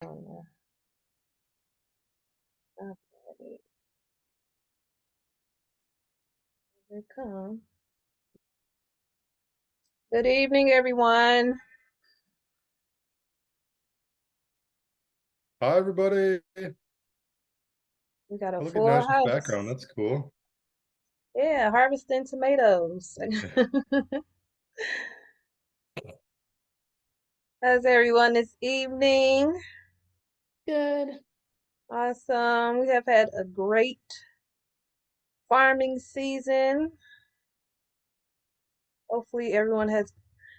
Oh, okay. Here it come. Good evening, everyone. Hi, everybody. We got a Look at full Nash's background. house. That's cool. Yeah, harvesting tomatoes. How's everyone this evening? Good. Awesome. We have had a great farming season. Hopefully, everyone has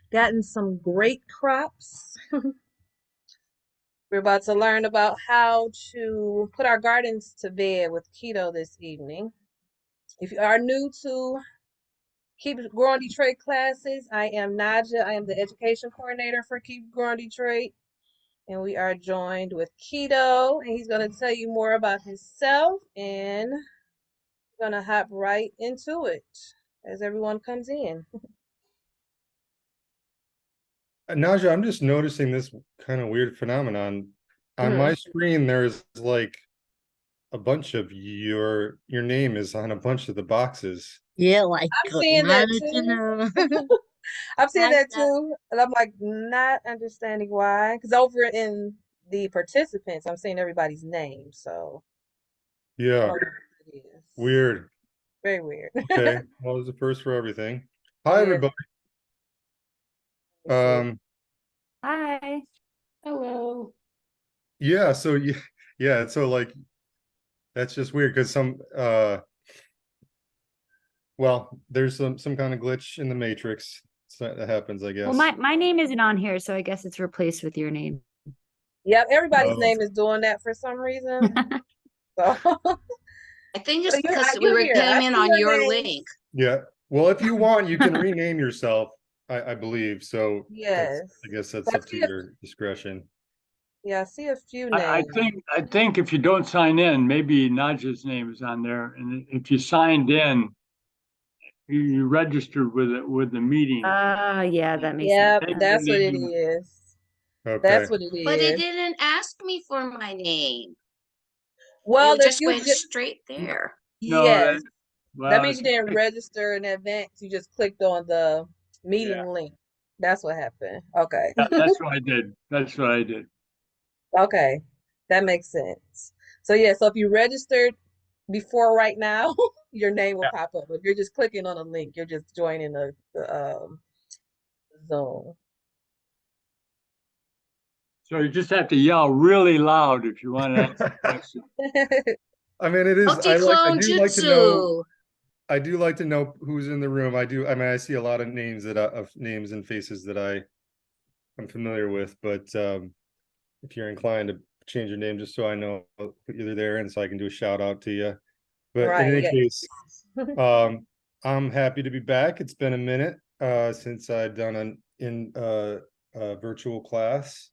gotten some great crops. We're about to learn about how to put our gardens to bed with keto this evening. If you are new to Keep Growing Detroit classes, I am Naja. I am the education coordinator for Keep Growing Detroit. And we are joined with Kido, and he's going to tell you more about himself. And we're going to hop right into it as everyone comes in. Naja, I'm just noticing this kind of weird phenomenon. On Mhm. my screen, there's like a bunch of your name is on a bunch of the boxes. Yeah, like I'm seeing now that that you too. know. I'm seeing That's that too. And I'm like, not understanding why. Because over in the participants, I'm seeing everybody's name. So I don't Yeah, know what it is. weird. Very weird. Okay, well, there's a first for everything. Hi, Yes. everybody. Let me see. Um, Hi. Hello. yeah, so yeah, so like that's just weird because well, there's some kind of glitch in the matrix. So that happens, I Well, guess. my name isn't on here, so I guess it's replaced with your name. Yep, everybody's Oh, name is doing that for some reason. So, I think but it's because we you're were here. I came in see on your your name. link. yeah. Well, if you want, you can rename yourself, I believe. So I Yes. guess So that's I up to see a, your discretion. yeah, I see a few I names. think if you don't sign in, maybe Naja's name is on there, and if you signed in, you registered with the meeting. Yeah, that makes sense. Yep, Maybe your that's what it name. is. Okay. That's what it But it is. didn't ask me for my name. Well, It if just you went just, straight there. No, yes, that well, means you didn't register in advance. You just clicked on the yeah, meeting link. That's what happened. Okay. that's what I did. That's what I did. Okay. That makes sense. So yeah, so if you registered before right now, your name will Yeah. pop up. If you're just clicking on a link, you're just joining the Zoom. So you just have to yell really loud if you want to ask a question. I mean, it is. I Multi-clone do like to know. jutsu. I do like to know who's in the room. I do. I mean, I see a lot of names of names and faces that I'm familiar with. But if you're inclined to change your name, just so I know, I'll put you there, and so I can do a shout out to you. But in Right, any yeah. case, I'm happy to be back. It's been a minute since I've done a virtual class.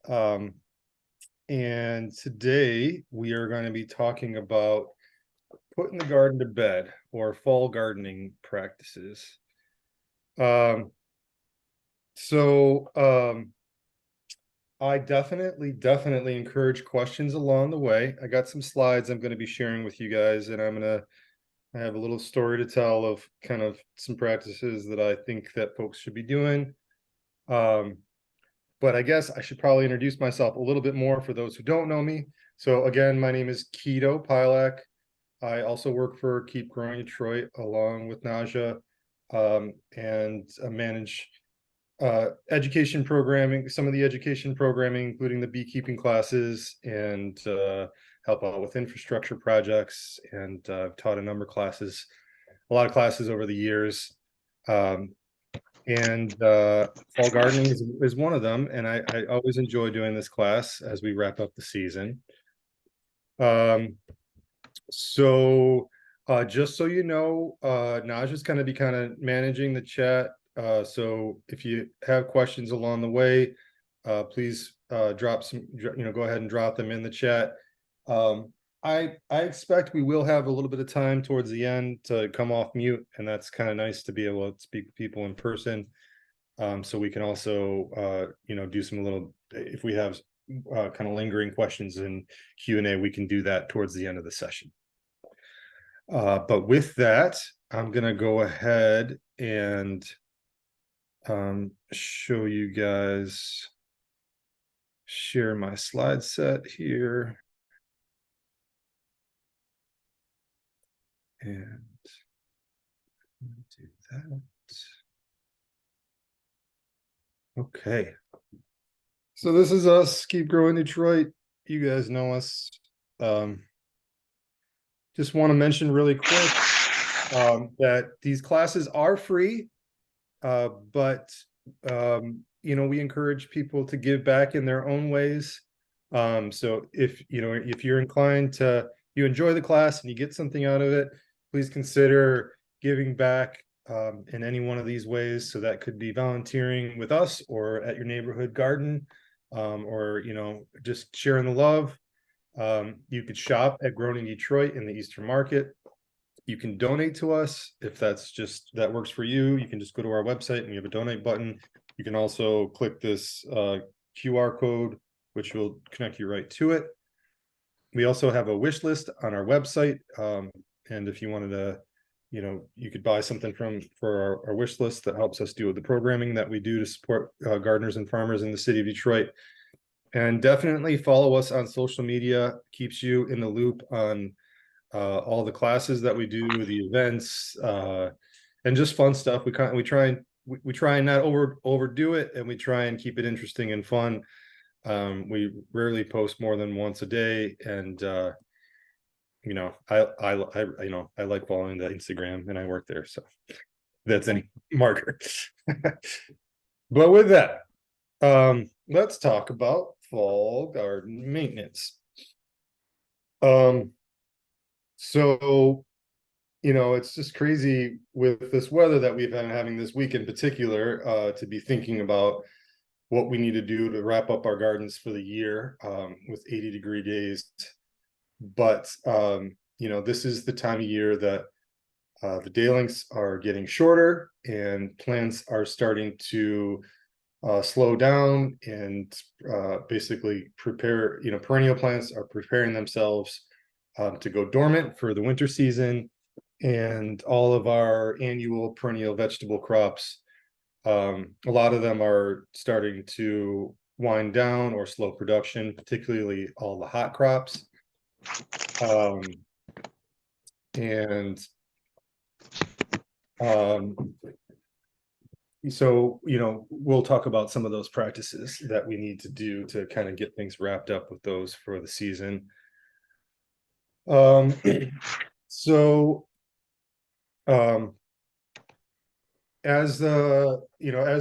Um, and today we are going to be talking about putting the garden to bed or fall gardening practices. Um, so I definitely encourage questions along the way. I got some slides I'm going to be sharing with you guys, and I have a little story to tell of kind of some practices that I think that folks should be doing. Um, but I guess I should probably introduce myself a little bit more for those who don't know me. So again, my name is Kido Pilak. I also work for Keep Growing Detroit along with Naja, and manage education programming, some of the education programming, including the beekeeping classes, and help out with infrastructure projects. And I've taught a lot of classes over the years. Um, and fall gardening is one of them. And I always enjoy doing this class as we wrap up the season. Um, so just so you know, Naja's going to be kind of managing the chat. So if you have questions along the way, please go ahead and drop them in the chat. Um, I expect we will have a little bit of time towards the end to come off mute, and that's kind of nice to be able to speak with people in person. So we can also do some little, if we have kind of lingering questions and Q&A, we can do that towards the end of the session. But with that, I'm going to go ahead and show you guys, share my slide set here. And do that. Okay. So this is us, Keep Growing Detroit. You guys know us. Just want to mention really quick that these classes are free, but we encourage people to give back in their own ways. So if you're inclined to, you enjoy the class and you get something out of it, please consider giving back in any one of these ways. So that could be volunteering with us or at your neighborhood garden, or just sharing the love. You could shop at Grown in Detroit in the Eastern Market. You can donate to us if that works for you. You can just go to our website and we have a donate button. You can also click this QR code, which will connect you right to it. We also have a wish list on our website. And if you wanted to, you could buy something for our wish list that helps us do the programming that we do to support gardeners and farmers in the city of Detroit. And definitely follow us on social media, keeps you in the loop on all the classes that we do, the events, and just fun stuff. We try and not overdo it, and we try and keep it interesting and fun. We rarely post more than once a day, and I like following the Instagram, and I work there, so that's any marker. But with that, let's talk about fall garden maintenance. So it's just crazy with this weather that we've been having this week in particular, to be thinking about what we need to do to wrap up our gardens for the year, with 80-degree days. But this is the time of year that the day lengths are getting shorter and plants are starting to slow down, and basically prepare, perennial plants are preparing themselves to go dormant for the winter season. And all of our annual perennial vegetable crops, a lot of them are starting to wind down or slow production, particularly all the hot crops. So, we'll talk about some of those practices that we need to do to kind of get things wrapped up with those for the season. As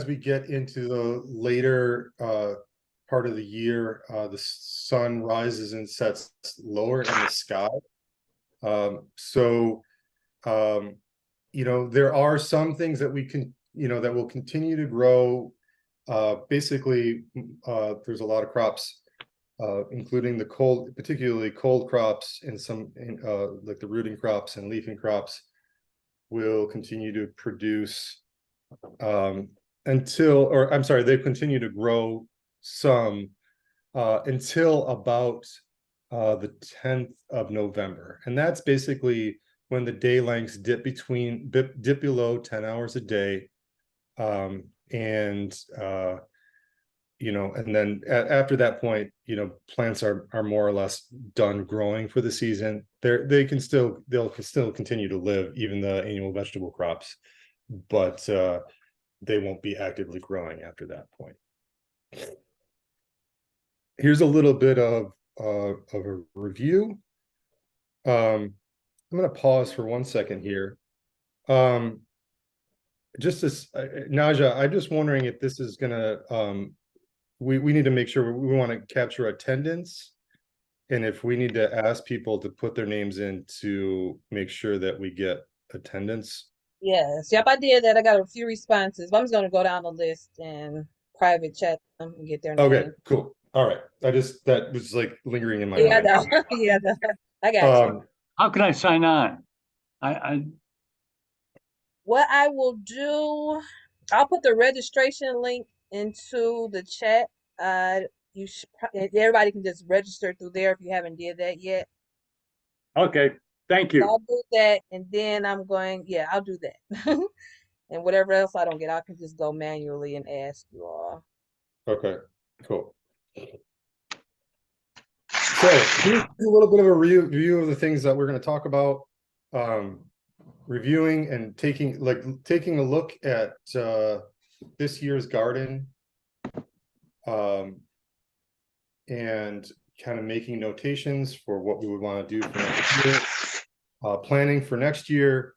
we get into the later part of the year, the sun rises and sets lower in the sky. There are some things that we can, that will continue to grow. Basically, there's a lot of crops, including particularly cold crops, and some like the rooting crops and leafing crops will continue to produce they continue to grow some until about the 10th of November. And that's basically when the day lengths dip below 10 hours a day. And then after that point, plants are more or less done growing for the season. They'll still continue to live, even the annual vegetable crops, but they won't be actively growing after that point. Here's a little bit of a review. I'm going to pause for 1 second here. Just as Naja, I'm just wondering if this is going to, we need to make sure we want to capture attendance, and if we need to ask people to put their names in to make sure that we get attendance. Yes, yep, I did that. I got a few responses, but I'm just going to go down the list and private chat them and get their name. Okay, cool. All right. That was like lingering in my mind. No. Yeah, no. I got you. How can I sign on? What I will do, I'll put the registration link into the chat. you should, everybody can just register through there if you haven't did that yet. Okay, thank So you. I'll do that, and then yeah, I'll do that. And whatever else I don't get, I can just go manually and ask you all. Okay, cool. So here's a little bit of a review of the things that we're going to talk about. Reviewing and taking a look at this year's garden, and kind of making notations for what we would want to do for next year. Planning for next year.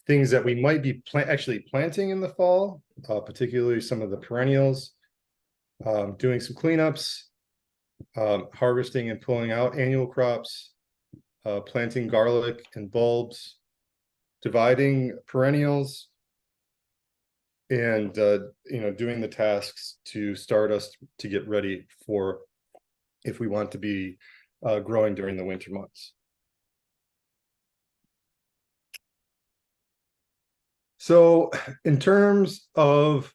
Things that we might be actually planting in the fall, particularly some of the perennials. Doing some cleanups. Harvesting and pulling out annual crops. Planting garlic and bulbs. Dividing perennials. And doing the tasks to start us to get ready for if we want to be growing during the winter months. So in terms of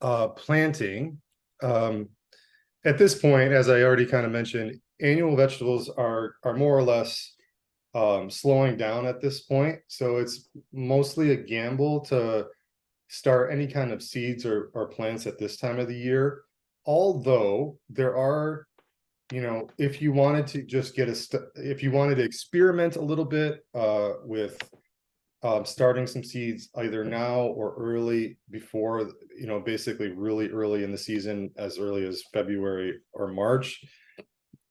planting, at this point, as I already kind of mentioned, annual vegetables are more or less slowing down at this point. So it's mostly a gamble to start any kind of seeds or plants at this time of the year. Although there are, if you wanted to just if you wanted to experiment a little bit with starting some seeds either now or early before, basically really early in the season, as early as February or March,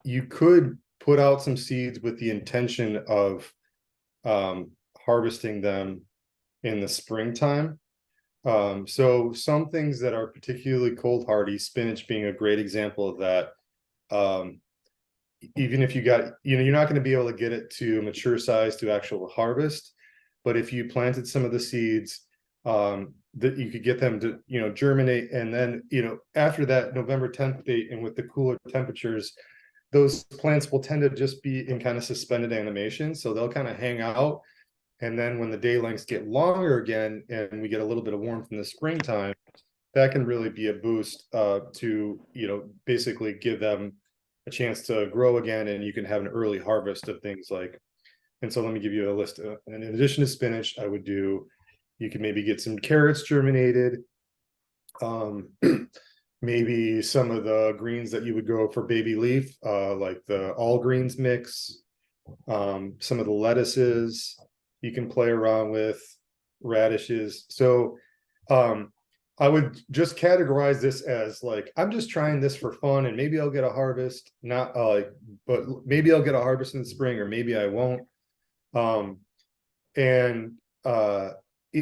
you could put out some seeds with the intention of harvesting them in the springtime. So some things that are particularly cold hardy, spinach being a great example of that. Even if you got, you're not going to be able to get it to mature size to actual harvest, but if you planted some of the seeds, that you could get them to, germinate. And then, after that November 10th date, and with the cooler temperatures, those plants will tend to just be in kind of suspended animation. So they'll kind of hang out. And then when the day lengths get longer again, and we get a little bit of warmth in the springtime, that can really be a boost to, basically give them a chance to grow again, and you can have an early harvest of things like, and so let me give you a list. And in addition to spinach, you could maybe get some carrots germinated. Maybe some of the greens that you would go for baby leaf, like the all greens mix, some of the lettuces you can play around with, radishes. So I would just categorize this as like, I'm just trying this for fun, and maybe I'll get a harvest, not but maybe I'll get a harvest in the spring, or maybe I won't.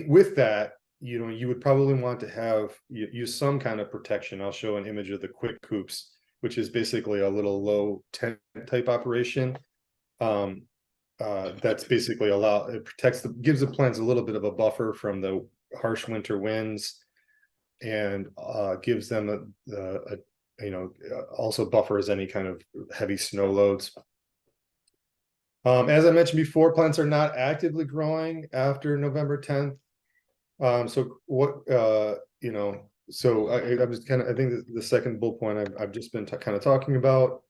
With that, you would probably want to use some kind of protection. I'll show an image of the quick coops, which is basically a little low tent type operation. That's basically it gives the plants a little bit of a buffer from the harsh winter winds, and gives them also buffers any kind of heavy snow loads. As I mentioned before, plants are not actively growing after November 10th. So what, so I was I think the second bullet point I've just been kind of talking about.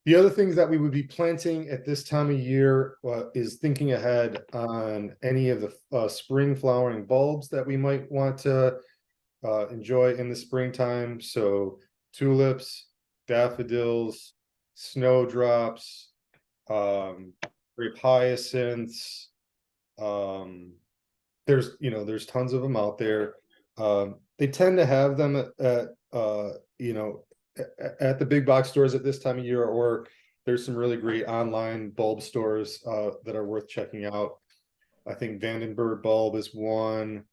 The other things that we would be planting at this time of year is thinking ahead on any of the spring flowering bulbs that we might want to enjoy in the springtime. So tulips, daffodils, snowdrops, grape hyacinths. There's tons of them out there. They tend to have them at the big box stores at this time of year, or there's some really great online bulb stores that are worth checking out. I think Vandenberg bulb is one.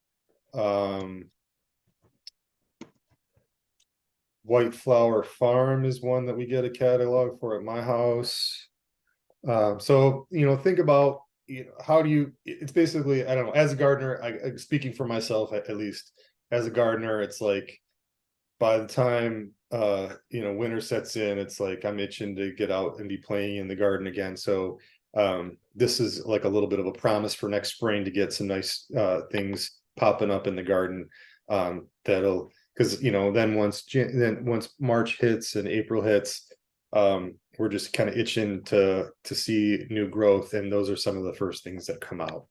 White Flower Farm is one that we get a catalog for at my house. So think about how do you, it's basically, I don't know, as a gardener, I'm speaking for myself at least, as a gardener, it's like by the time winter sets in, it's like I'm itching to get out and be playing in the garden again. So this is like a little bit of a promise for next spring to get some nice things popping up in the garden. That'll, because then once March hits and April hits, we're just kind of itching to see new growth, and those are some of the first things that come out.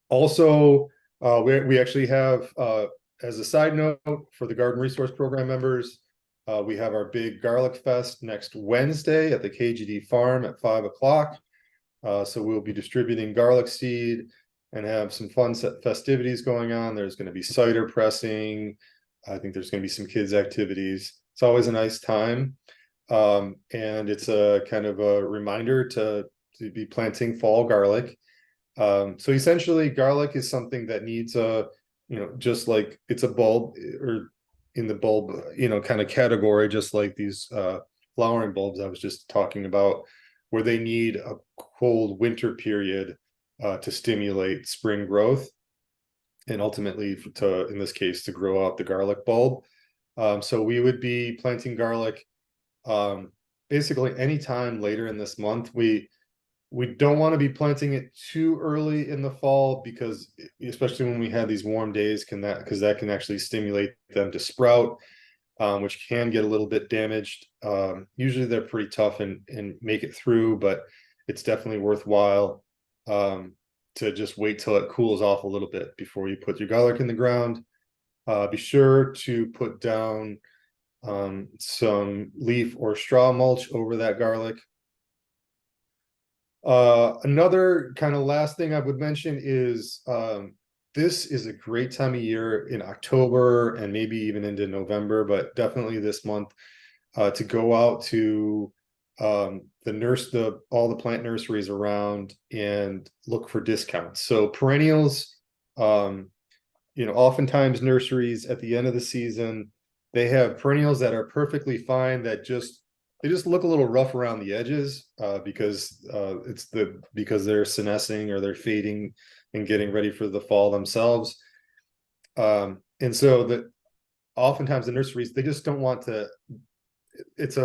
Also, we actually have, as a side note for the Garden Resource Program members, we have our big Garlic Fest next Wednesday at the KGD Farm at 5 o'clock. So we'll be distributing garlic seed and have some fun festivities going on. There's going to be cider pressing. I think there's going to be some kids activities. It's always a nice time. And it's a kind of a reminder to be planting fall garlic. So essentially garlic is something that needs a, just like it's a bulb, or in the bulb, kind of category, just like these flowering bulbs I was just talking about, where they need a cold winter period to stimulate spring growth, and ultimately in this case, to grow out the garlic bulb. So we would be planting garlic basically anytime later in this month. We don't want to be planting it too early in the fall, because especially when we have these warm days, because that can actually stimulate them to sprout, which can get a little bit damaged. Usually they're pretty tough and make it through, but it's definitely worthwhile to just wait till it cools off a little bit before you put your garlic in the ground. Be sure to put down some leaf or straw mulch over that garlic. Another kind of last thing I would mention is this is a great time of year in October and maybe even into November, but definitely this month, to go out to all the plant nurseries around and look for discounts. So perennials, oftentimes nurseries at the end of the season, they have perennials that are perfectly fine, that they just look a little rough around the edges, because they're senescing or they're fading and getting ready for the fall themselves. And so that oftentimes the nurseries, they just don't want to, it's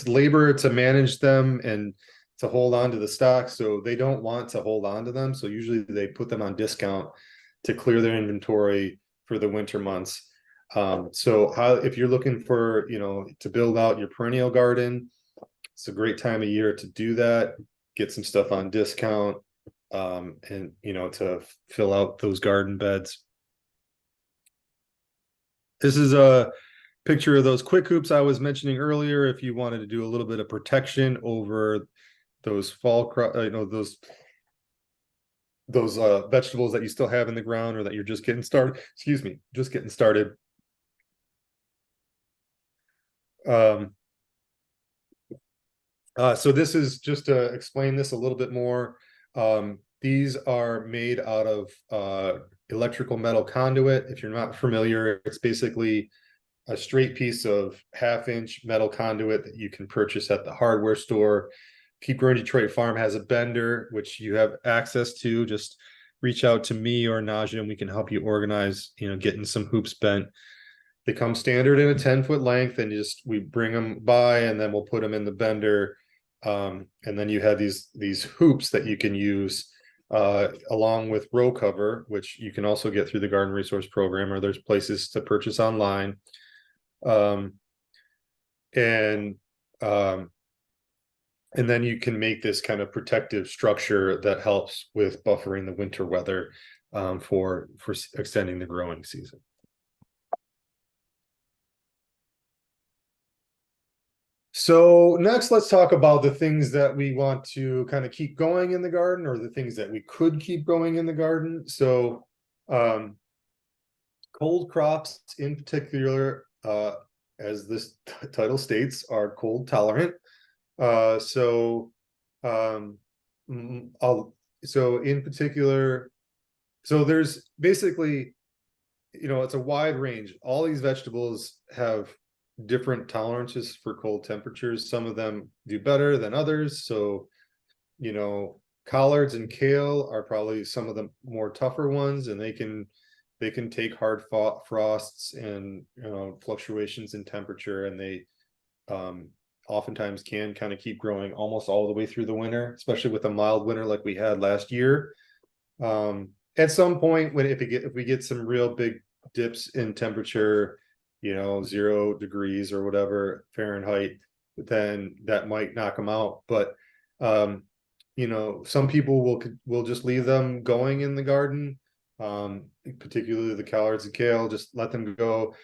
labor to manage them and to hold on to the stock. So they don't want to hold on to them. So usually they put them on discount to clear their inventory for the winter months. So if you're looking for, to build out your perennial garden, it's a great time of year to do that, get some stuff on discount, and, to fill out those garden beds. This is a picture of those quick hoops I was mentioning earlier. If you wanted to do a little bit of protection over those fall those vegetables that you still have in the ground, or that you're just getting started, so this is just to explain this a little bit more. These are made out of electrical metal conduit. If you're not familiar, it's basically a straight piece of 1/2-inch metal conduit that you can purchase at the hardware store. Keep Growing Detroit Farm has a bender, which you have access to. Just reach out to me or Naja, and we can help you organize, getting some hoops bent. They come standard in a 10-foot length, and we bring them by, and then we'll put them in the bender. And then you have these hoops that you can use along with row cover, which you can also get through the Garden Resource Program, or there's places to purchase online. And then you can make this kind of protective structure that helps with buffering the winter weather for extending the growing season. So next, let's talk about the things that we want to kind of keep going in the garden, or the things that we could keep going in the garden. So cold crops in particular, as this title states, are cold tolerant. So in particular, so there's basically, it's a wide range. All these vegetables have different tolerances for cold temperatures. Some of them do better than others. So, collards and kale are probably some of the more tougher ones, and they can take hard frosts and fluctuations in temperature, and they oftentimes can kind of keep growing almost all the way through the winter, especially with a mild winter like we had last year. at some point when if we get some real big dips in temperature, 0 degrees or whatever Fahrenheit, then that might knock them out. But some people will just leave them going in the garden, particularly the collards and kale, just let them go.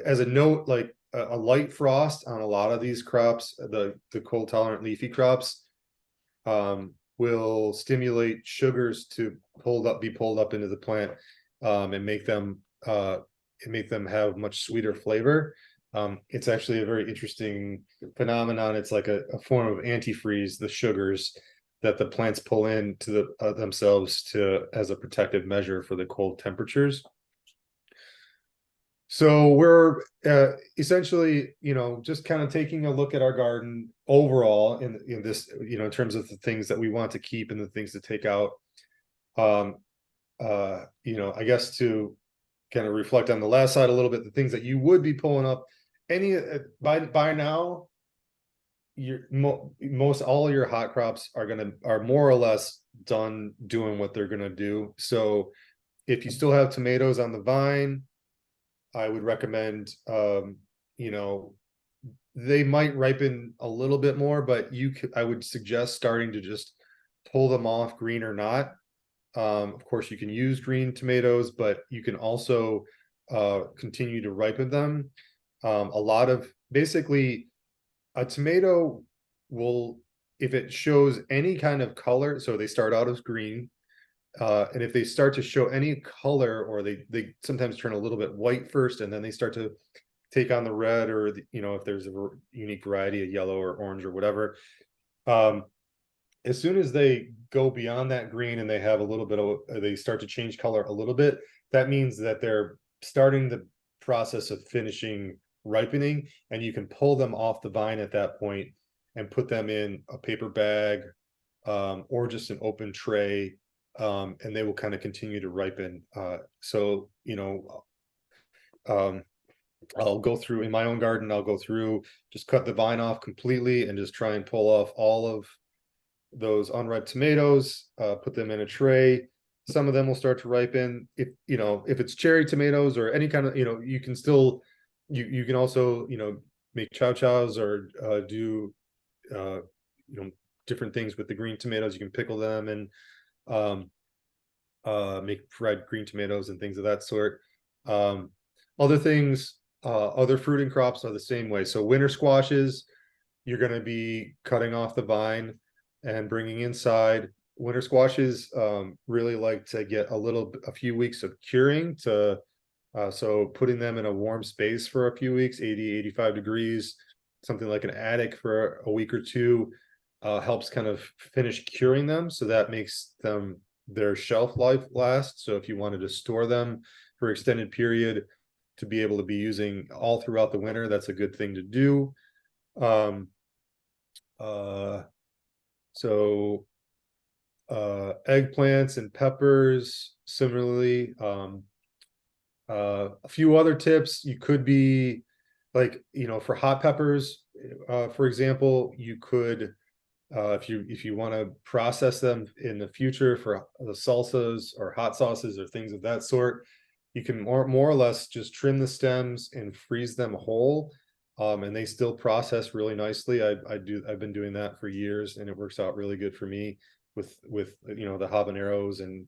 As a note, like a light frost on a lot of these crops, the cold tolerant leafy crops, will stimulate sugars to be pulled up into the plant, and make them have much sweeter flavor. It's actually a very interesting phenomenon. It's like a form of antifreeze, the sugars that the plants pull in to themselves as a protective measure for the cold temperatures. So we're essentially, just kind of taking a look at our garden overall in this, in terms of the things that we want to keep and the things to take out. I guess to kind of reflect on the last side a little bit, the things that you would be pulling up, by now, most all of your hot crops are more or less done doing what they're gonna do. So if you still have tomatoes on the vine, I would recommend, they might ripen a little bit more, but I would suggest starting to just pull them off, green or not. Of course, you can use green tomatoes, but you can also continue to ripen them. Basically, a tomato will, if it shows any kind of color, so they start out as green, and if they start to show any color, or they sometimes turn a little bit white first, and then they start to take on the red, or if there's a unique variety of yellow or orange or whatever, as soon as they go beyond that green and they have a little bit of, they start to change color a little bit, that means that they're starting the process of finishing ripening, and you can pull them off the vine at that point and put them in a paper bag, or just an open tray, and they will kind of continue to ripen. I'll go through in my own garden, just cut the vine off completely and just try and pull off all of those unripe tomatoes, put them in a tray. Some of them will start to ripen. If it's cherry tomatoes or any kind of, you can still, you can also, make chow chows, or do different things with the green tomatoes. You can pickle them and make fried green tomatoes and things of that sort. Other things, other fruiting crops are the same way. So winter squashes, you're going to be cutting off the vine and bringing inside. Winter squashes really like to get a few weeks of curing, so putting them in a warm space for a few weeks, 80-85 degrees, something like an attic for a week or two, helps kind of finish curing them. So that makes their shelf life last. So if you wanted to store them for extended period to be able to be using all throughout the winter, that's a good thing to do. Eggplants and peppers, similarly. A few other tips, you could be like, for hot peppers, for example, you could, if you want to process them in the future for the salsas or hot sauces or things of that sort, you can more or less just trim the stems and freeze them whole, and they still process really nicely. I've been doing that for years, and it works out really good for me with the habaneros and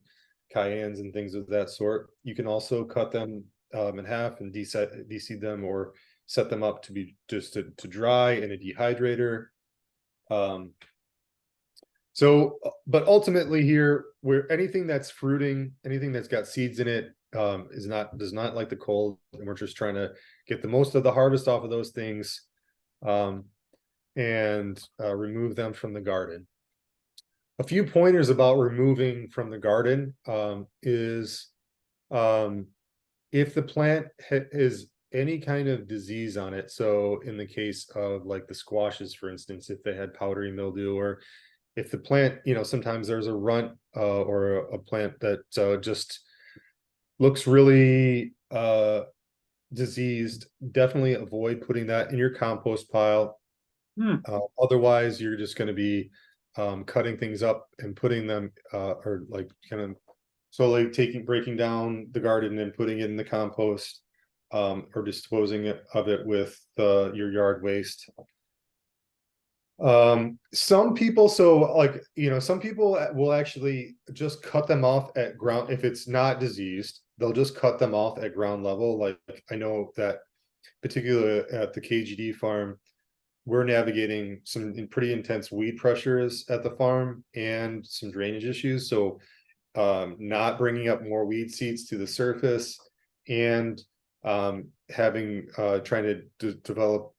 cayennes and things of that sort. You can also cut them in half and deseed them, or set them up to be just to dry in a dehydrator. But ultimately here, where anything that's fruiting, anything that's got seeds in it, does not like the cold, and we're just trying to get the most of the harvest off of those things, and remove them from the garden. A few pointers about removing from the garden is, if the plant has any kind of disease on it. So in the case of like the squashes, for instance, if they had powdery mildew, or if the plant, sometimes there's a runt, or a plant that just looks really diseased, definitely avoid putting that in your compost pile. Otherwise, you're just going to be cutting things up and putting them, or like kind of So like breaking down the garden and putting it in the compost, or disposing of it with your yard waste. Some people, so like, some people will actually just cut them off at ground. If it's not diseased, they'll just cut them off at ground level. Like I know that particularly at the KGD farm, we're navigating some pretty intense weed pressures at the farm and some drainage issues. So not bringing up more weed seeds to the surface, and having trying to develop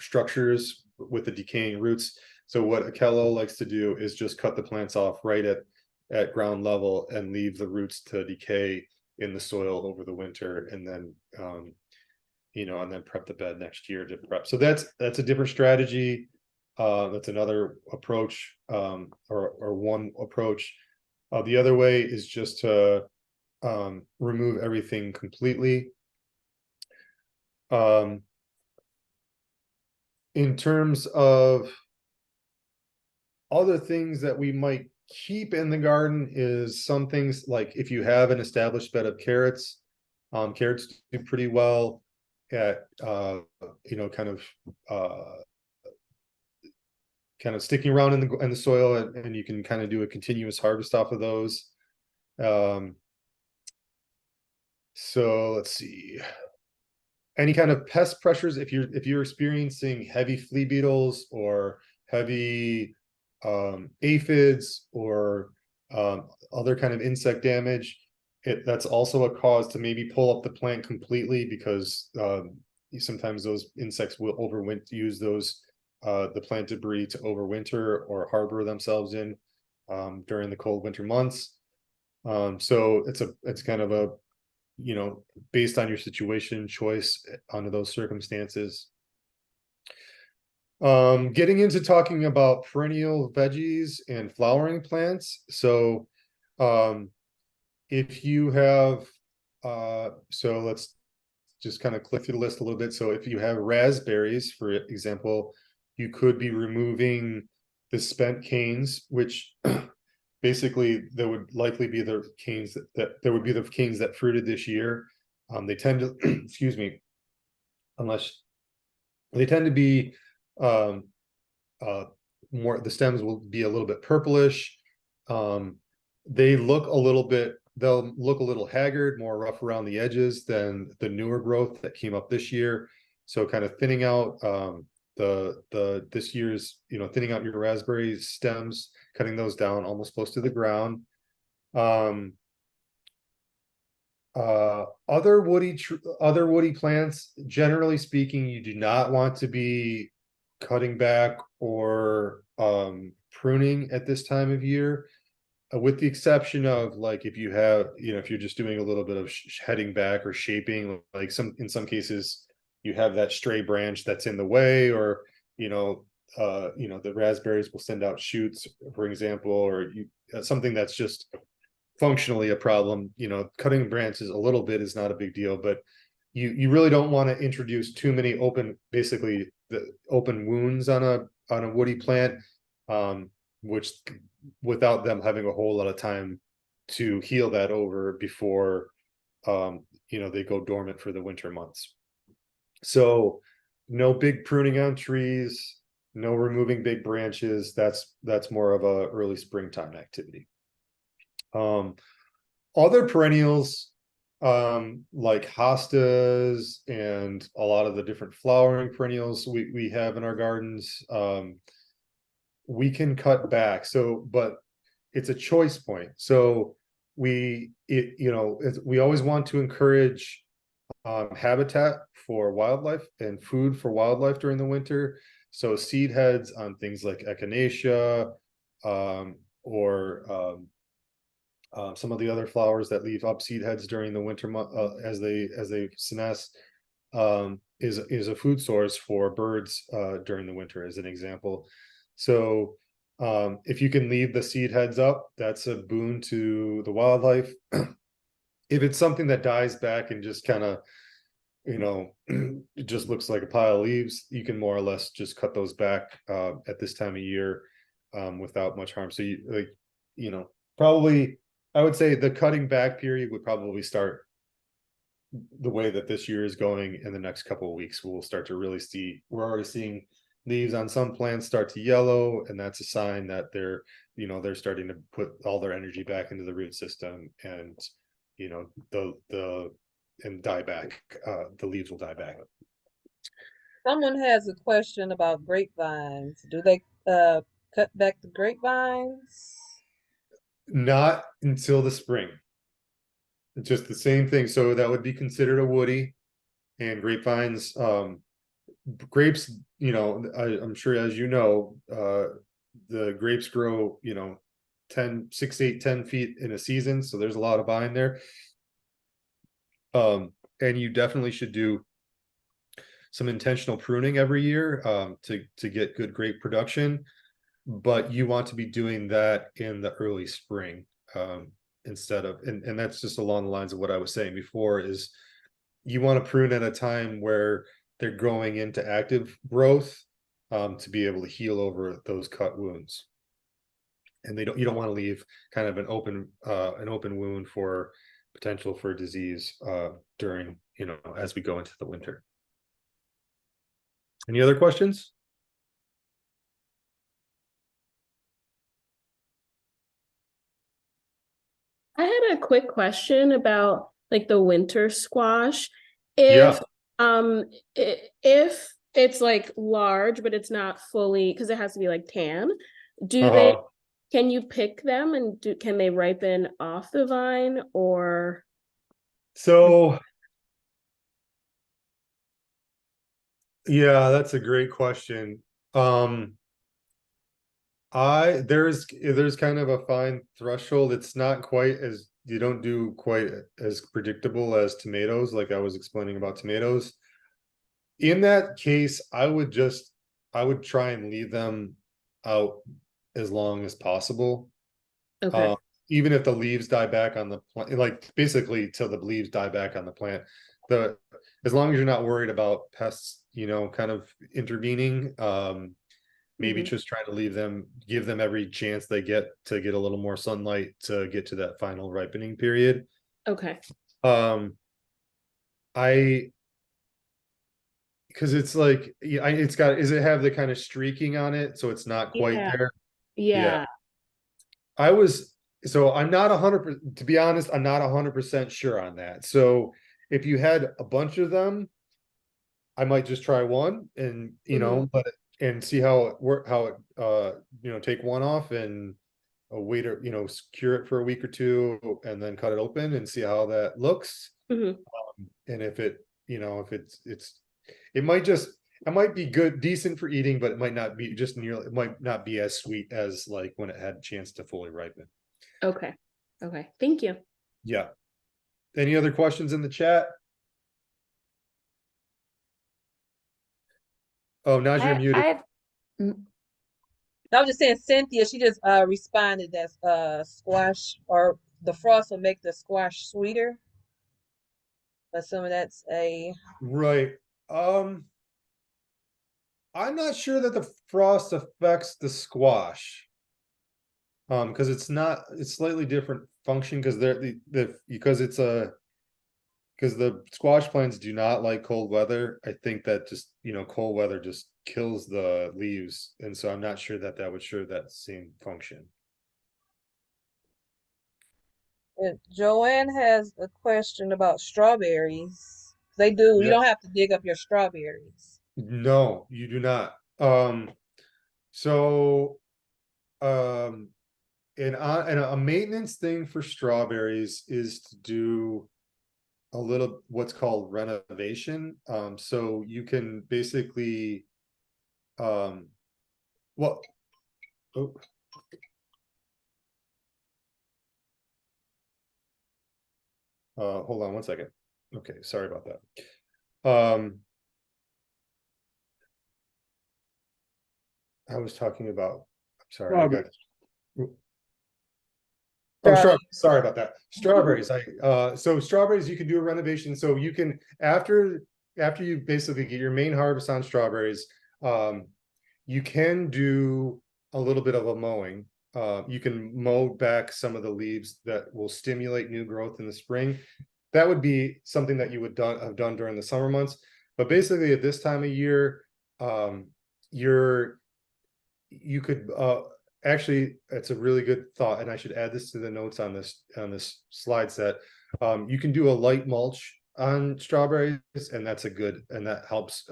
structures with the decaying roots. So what Akello likes to do is just cut the plants off right at ground level and leave the roots to decay in the soil over the winter, and then and then prep the bed next year to prep. So that's a different strategy. That's another approach, or one approach. The other way is just to remove everything completely. In terms of other things that we might keep in the garden, is some things like if you have an established bed of carrots, carrots do pretty well at kind of sticking around in the soil, and you can kind of do a continuous harvest off of those. So let's see. Any kind of pest pressures, if you're experiencing heavy flea beetles or heavy aphids or other kind of insect damage, that's also a cause to maybe pull up the plant completely, because sometimes those insects will use those the plant debris to overwinter or harbor themselves in during the cold winter months. So it's kind of a based on your situation choice under those circumstances. Getting into talking about perennial veggies and flowering plants. So if you have so let's just kind of click through the list a little bit. So if you have raspberries, for example, you could be removing the spent canes, which basically there would likely be the canes that there would be the canes that fruited this year. They tend to excuse me, unless they tend to be more, the stems will be a little bit purplish. They'll look a little haggard, more rough around the edges than the newer growth that came up this year. So kind of thinning out this year's, thinning out your raspberry stems, cutting those down almost close to the ground. Other woody plants, generally speaking, you do not want to be cutting back or pruning at this time of year, with the exception of like if you have, if you're just doing a little bit of heading back or shaping, like in some cases you have that stray branch that's in the way, or the raspberries will send out shoots, for example, or something that's just functionally a problem. Cutting branches a little bit is not a big deal, but you really don't want to introduce too many basically the open wounds on a woody plant, which without them having a whole lot of time to heal that over before they go dormant for the winter months. So no big pruning on trees, no removing big branches. That's more of a early springtime activity. Other perennials, like hostas and a lot of the different flowering perennials we have in our gardens, we can cut back. So, but it's a choice point. So we always want to encourage habitat for wildlife and food for wildlife during the winter. So seed heads on things like echinacea, or some of the other flowers that leave up seed heads during the winter as they senesce, is a food source for birds during the winter, as an example. So if you can leave the seed heads up, that's a boon to the wildlife. If it's something that dies back and just kind of it just looks like a pile of leaves, you can more or less just cut those back at this time of year without much harm. So probably I would say the cutting back period would probably start the way that this year is going in the next couple of weeks. We'll start to really see, we're already seeing leaves on some plants start to yellow, and that's a sign that they're starting to put all their energy back into the root system, and and die back. The leaves will die back. Someone has a question about grapevines. Do they cut back the grapevines? Not until the spring. It's just the same thing. So that would be considered a woody, and grapevines, grapes, I'm sure, as you know, the grapes grow, 6, 8, 10 feet in a season. So there's a lot of vine there. And you definitely should do some intentional pruning every year, to get good grape production. But you want to be doing that in the early spring, instead of, and that's just along the lines of what I was saying before, is you want to prune at a time where they're going into active growth, to be able to heal over those cut wounds. And you don't want to leave kind of an open wound for potential for disease, during, as we go into the winter. Any other questions? I had a quick question about like the winter squash. Yeah. If it's like large, but it's not fully, because it has to be like tan, can you pick them and can they ripen off the vine, or? So yeah, that's a great question. There's kind of a fine threshold. It's not quite as, you don't do quite as predictable as tomatoes, like I was explaining about tomatoes. In that case, I would try and leave them out as long as possible. Okay. Even if the leaves die back on the plant, like basically till the leaves die back on the plant, as long as you're not worried about pests, kind of intervening, maybe just try to give them every chance they get to get a little more sunlight to get to that final ripening period. Okay. Because it's like, does it have the kind of streaking on it, so it's not quite there? Yeah. So I'm not 100%, to be honest, I'm not 100% sure on that. So if you had a bunch of them, I might just try one and, and see how it take one off and wait, or, cure it for a week or two and then cut it open and see how that looks. And if it might be good, decent for eating, but it might not be it might not be as sweet as like when it had a chance to fully ripen. Okay. Thank you. Yeah. Any other questions in the chat? Oh, now you're muted. I was just saying, Cynthia, she just responded that squash, or the frost will make the squash sweeter. Assuming that's a right. I'm not sure that the frost affects the squash. Because it's slightly different function, because because the squash plants do not like cold weather. I think that just, cold weather just kills the leaves. And so I'm not sure that would share that same function. Joanne has a question about strawberries. They do. You Yeah. don't have to dig up your strawberries. No, you do not. So, and a maintenance thing for strawberries is to do a little what's called renovation. So you can basically, hold on one second. Okay, sorry about that. I was talking about, I'm sorry, I got sorry about that. Strawberries. So strawberries, you can do a renovation. So you can, after you basically get your main harvest on strawberries, you can do a little bit of a mowing. you can mow back some of the leaves that will stimulate new growth in the spring. That would be something that you would have done during the summer months. But basically at this time of year, you could actually, it's a really good thought, and I should add this to the notes on this slide set. You can do a light mulch on strawberries, and that helps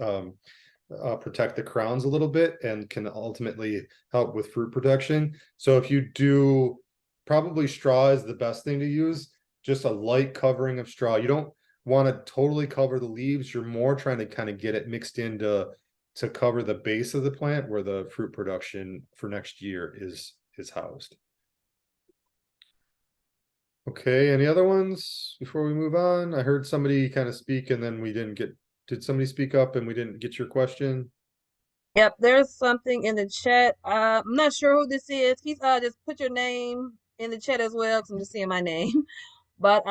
protect the crowns a little bit and can ultimately help with fruit production. So if you do, probably straw is the best thing to use, just a light covering of straw. You don't want to totally cover the leaves. You're more trying to kind of get it mixed into to cover the base of the plant where the fruit production for next year is housed. Okay, any other ones before we move on? I heard somebody kind of speak and then we didn't get, did somebody speak up and we didn't get your question? Yep, there's something in the chat. I'm not sure who this is. Please just put your name in the chat as well, because I'm just seeing my name. But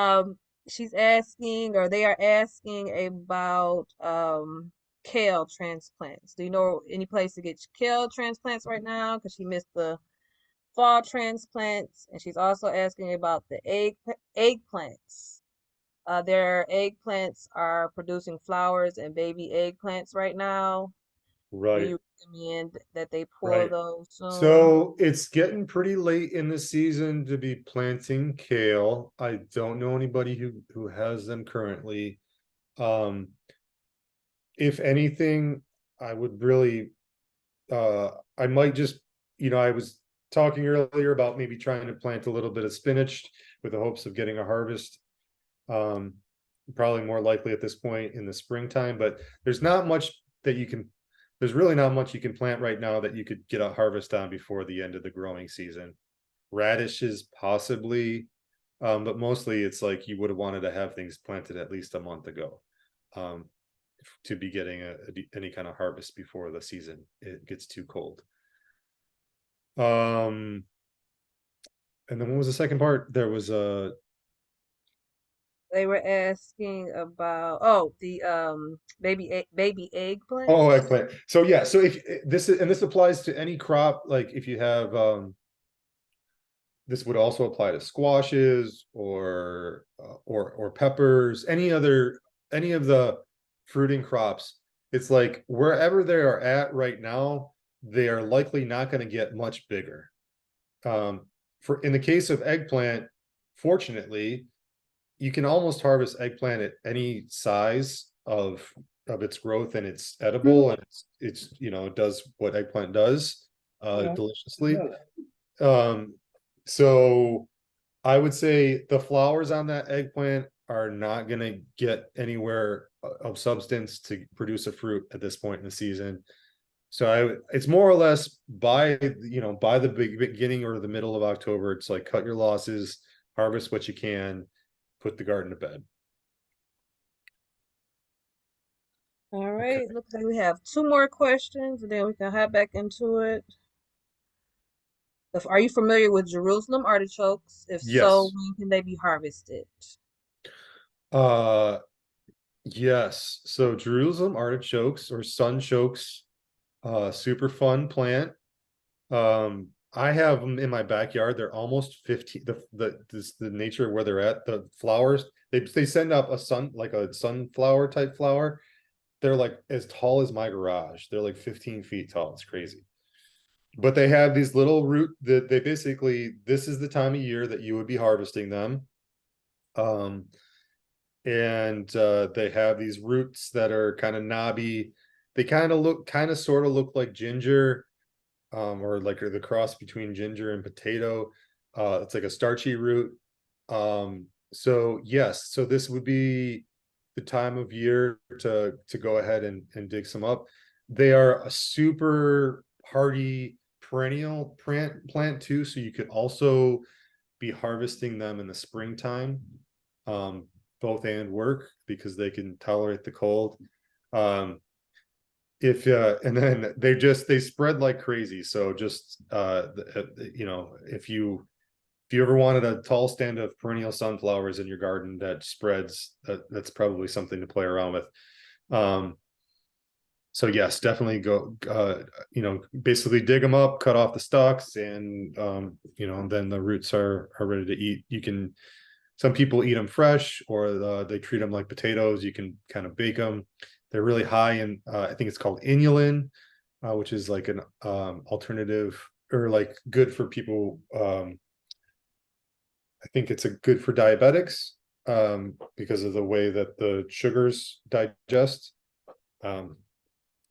she's asking, or they are asking about kale transplants. Do you know any place to get kale transplants right now? Because she missed the fall transplants, and she's also asking about the eggplants. Their eggplants are producing flowers and baby eggplants right now. Do Right, you recommend that they pull right. those soon? So it's getting pretty late in the season to be planting kale. I don't know anybody who has them currently. If anything, I would really I might just, I was talking earlier about maybe trying to plant a little bit of spinach with the hopes of getting a harvest. Um, Probably more likely at this point in the springtime, but there's not much that you can, there's really not much you can plant right now that you could get a harvest on before the end of the growing season. Radishes possibly, but mostly it's like you would have wanted to have things planted at least a month ago. To be getting any kind of harvest before the season it gets too cold. And then what was the second part? There was a They were asking about the baby oh, eggplants. eggplant. So yeah, so if this is, and this applies to any crop, like if you have this would also apply to squashes or peppers, any of the fruiting crops. It's like wherever they are at right now, they are likely not going to get much bigger. For in the case of eggplant, fortunately, you can almost harvest eggplant at any size of its growth, and it's edible, and it's it does what eggplant does deliciously. So I would say the flowers on that eggplant are not going to get anywhere of substance to produce a fruit at this point in the season. So it's more or less by the beginning or the middle of October, it's like cut your losses, harvest what you can, put the garden to bed. All Okay. right, looks like we have 2 more questions, and then we can hop back into it. Are you familiar with Jerusalem artichokes? If so, Yes. when can they be harvested? Yes. So Jerusalem artichokes or sunchokes, super fun plant. I have them in my backyard. They're almost 15. The nature of where they're at, the flowers, they send up like a sunflower type flower. They're like as tall as my garage. They're like 15 feet tall. It's crazy. But they have these little root that they basically, this is the time of year that you would be harvesting them. And they have these roots that are kind of knobby. They kind of sort of look like ginger, or like the cross between ginger and potato. It's like a starchy root. So yes, so this would be the time of year to go ahead and dig some up. They are a super hardy perennial plant too, so you could also be harvesting them in the springtime. Both and work because they can tolerate the cold. If and then they spread like crazy. So just if you ever wanted a tall stand of perennial sunflowers in your garden that spreads, that's probably something to play around with. So yes, definitely go, basically dig them up, cut off the stalks, and then the roots are ready to eat. You can, some people eat them fresh, or they treat them like potatoes. You can kind of bake them. They're really high in, I think it's called inulin, which is like an alternative, or like good for people. I think it's a good for diabetics, because of the way that the sugars digest.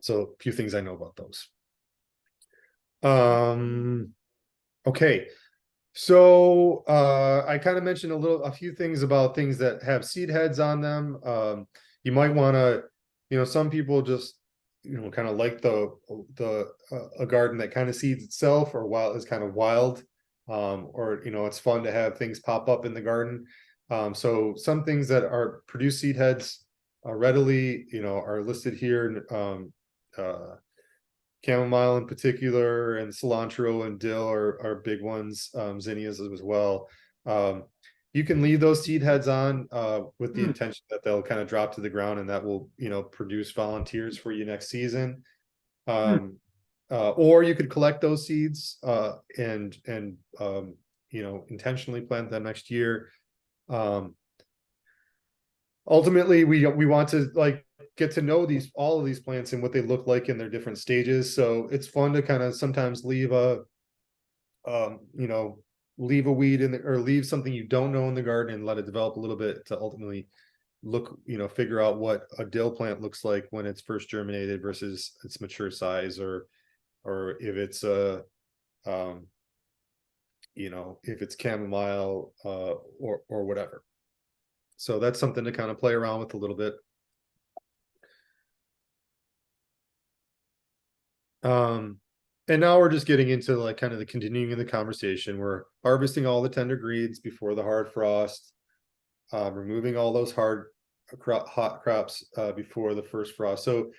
So a few things I know about those. Okay. So I kind of mentioned a few things about things that have seed heads on them. You might want to, some people just, kind of like a garden that kind of seeds itself, or wild is kind of wild. Or it's fun to have things pop up in the garden. So some things that are produce seed heads readily, are listed here. Chamomile in particular, and cilantro and dill are big ones. Zinnias as well. You can leave those seed heads on with the intention that they'll kind of drop to the ground, and that will produce volunteers for you next season. Or you could collect those seeds and intentionally plant them next year. Ultimately, we want to get to know all of these plants and what they look like in their different stages. So it's fun to kind of sometimes leave a weed in or leave something you don't know in the garden and let it develop a little bit to ultimately figure out what a dill plant looks like when it's first germinated versus its mature size, or if it's if it's chamomile or whatever. So that's something to kind of play around with a little bit. And now we're just getting into kind of the continuing of the conversation. We're harvesting all the tender greens before the hard frost, removing all those hot crops before the first frost. So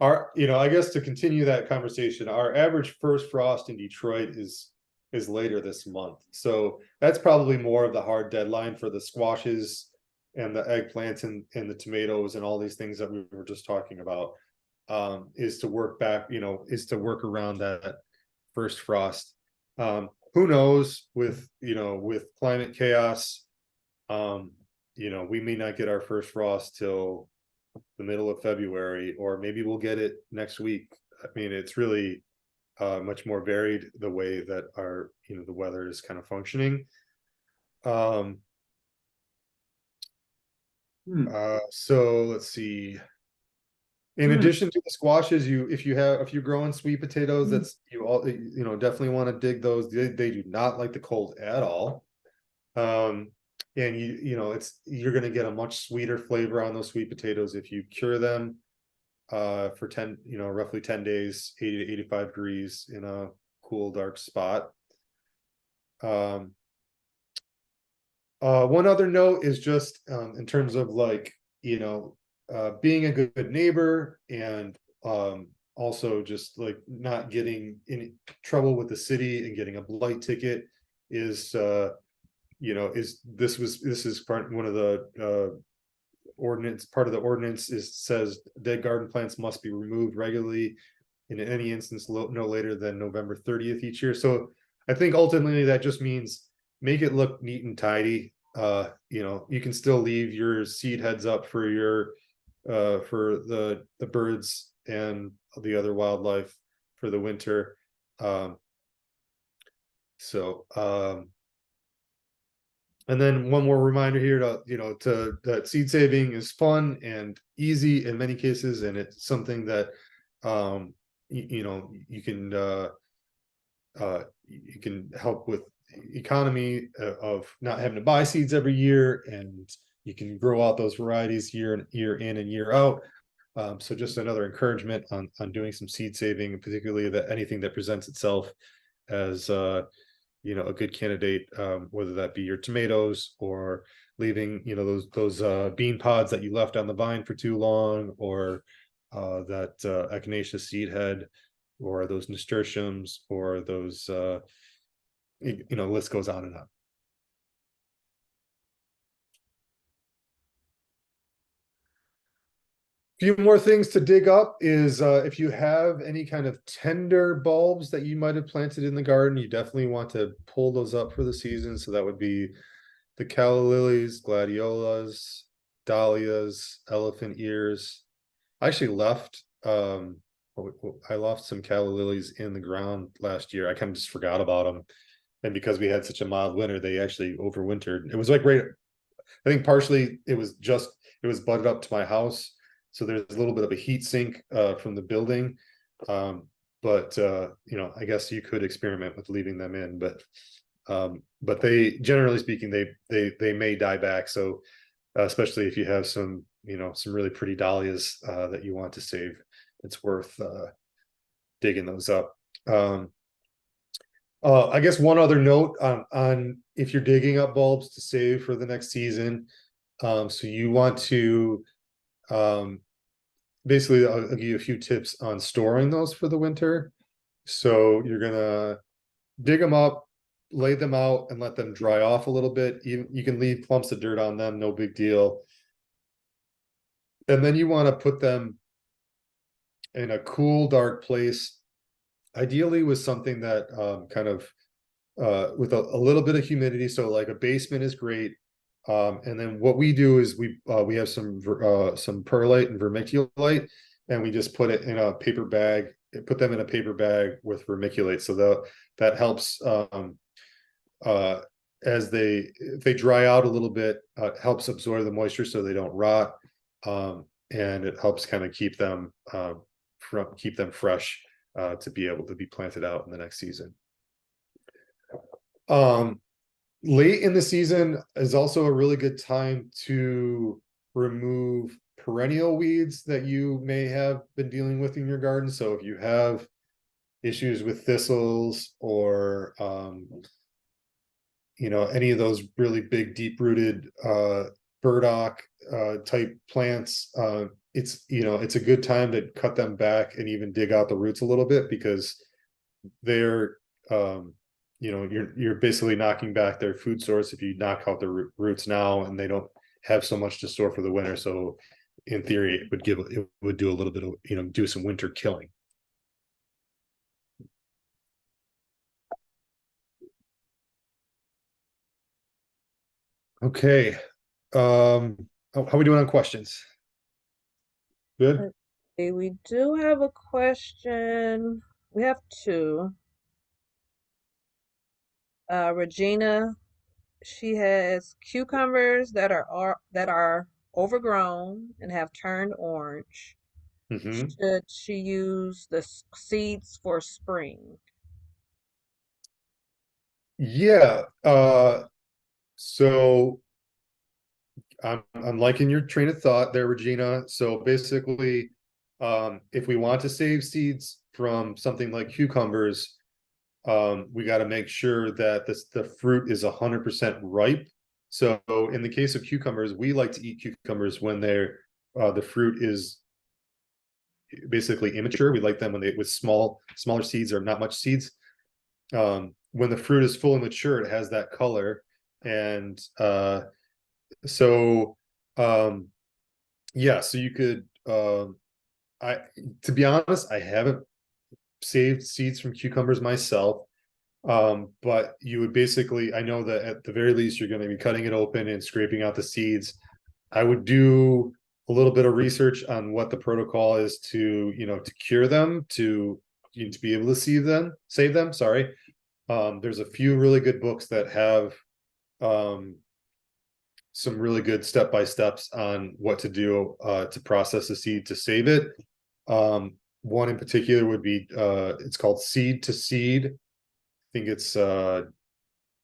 I guess to continue that conversation, our average first frost in Detroit is later this month. So that's probably more of the hard deadline for the squashes and the eggplants and the tomatoes and all these things that we were just talking about. Is to work around that first frost. Who knows, with climate chaos, we may not get our first frost till the middle of February, or maybe we'll get it next week. I mean, it's really much more varied the way that our the weather is kind of functioning. So let's see. In addition to the squashes, if you're growing sweet potatoes, that's definitely want to dig those. They do not like the cold at all. And you're going to get a much sweeter flavor on those sweet potatoes if you cure them for roughly 10 days, 80 to 85 degrees in a cool, dark spot. One other note is just in terms of being a good neighbor, and also just not getting in trouble with the city and getting a blight ticket is this is part of the ordinance says dead garden plants must be removed regularly in any instance no later than November 30th each year. So I think ultimately that just means make it look neat and tidy. You can still leave your seed heads up for the birds and the other wildlife for the winter. And then one more reminder here that seed saving is fun and easy in many cases, and it's something that you can help with economy of not having to buy seeds every year, and you can grow out those varieties year in and year out. So just another encouragement on doing some seed saving, particularly anything that presents itself as a good candidate, whether that be your tomatoes, or leaving those bean pods that you left on the vine for too long, or that echinacea seed head, or those nasturtiums, or those list goes on and on. Few more things to dig up is if you have any kind of tender bulbs that you might have planted in the garden, you definitely want to pull those up for the season. So that would be the calla lilies, gladiolas, dahlias, elephant ears. I actually left I left some calla lilies in the ground last year. I kind of just forgot about them. And because we had such a mild winter, they actually overwintered. It was like right, I think partially it was butted up to my house. So there's a little bit of a heat sink from the building. But you know, I guess you could experiment with leaving them in, but they, generally speaking, they may die back. So especially if you have some, you know, some really pretty dahlias that you want to save, it's worth digging those up. I guess one other note on if you're digging up bulbs to save for the next season. So you want to basically, I'll give you a few tips on storing those for the winter. So you're gonna dig them up, lay them out, and let them dry off a little bit. You can leave clumps of dirt on them, no big deal. And then you want to put them in a cool, dark place, ideally with something that kind of with a little bit of humidity. So like a basement is great. And then what we do is we have some perlite and vermiculite, and we just put it in a paper bag, put them in a paper bag with vermiculite. So that helps as if they dry out a little bit, helps absorb the moisture so they don't rot. And it helps kind of keep them fresh to be able to be planted out in the next season. Late in the season is also a really good time to remove perennial weeds that you may have been dealing with in your garden. So if you have issues with thistles or you know, any of those really big deep-rooted burdock type plants, it's, you know, it's a good time to cut them back and even dig out the roots a little bit, because they're you know, you're basically knocking back their food source if you knock out the roots now, and they don't have so much to store for the winter. So in theory, it would do a little bit of, you know, do some winter killing. Okay. How are we doing on questions? Good. Okay, we do have a question. We have two. Regina, she has cucumbers that are overgrown and have turned orange. Mm-hmm. Should she use the seeds for spring? Yeah. So I'm liking your train of thought there, Regina. So basically, if we want to save seeds from something like cucumbers, we got to make sure that the fruit is 100% ripe. So in the case of cucumbers, we like to eat cucumbers when the fruit is basically immature. We like them when with smaller seeds or not much seeds. When the fruit is fully mature, it has that color. And so yeah, so you could to be honest, I haven't saved seeds from cucumbers myself. But you would basically, I know that at the very least you're going to be cutting it open and scraping out the seeds. I would do a little bit of research on what the protocol is to, you know, to cure them, to be able to save them. Sorry. There's a few really good books that have some really good step-by-steps on what to do to process the seed to save it. One in particular would be it's called Seed to Seed. I think it's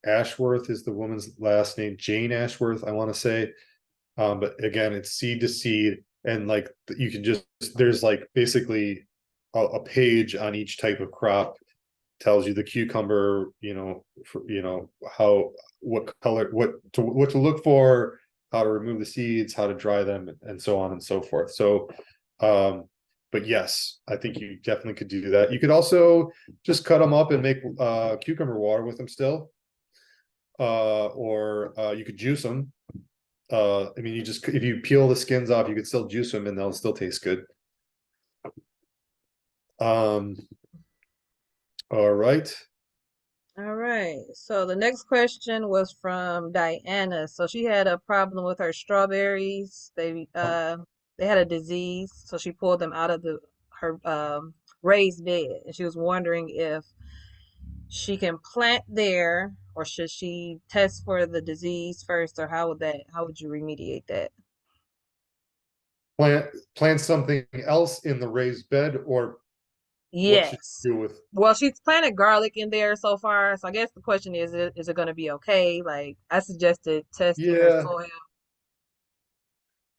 Ashworth is the woman's last name, Jane Ashworth, I want to say. But again, it's Seed to Seed, and like you can just, there's like basically a page on each type of crop, tells you the cucumber, you know, what color, what to look for, how to remove the seeds, how to dry them, and so on and so forth. So but yes, I think you definitely could do that. You could also just cut them up and make cucumber water with them still, or you could juice them. I mean, if you peel the skins off, you could still juice them and they'll still taste good. All right. All right. So the next question was from Diana. So she had a problem with her strawberries. They had a disease, so she pulled them out of her raised bed, and she was wondering if she can plant there, or should she test for the disease first, or how would you remediate that? Plant something else in the raised bed, or what should Yes. you do with? Well, she's planted garlic in there so far, so I guess the question is it going to be okay? Like I suggested testing her Yeah, soil.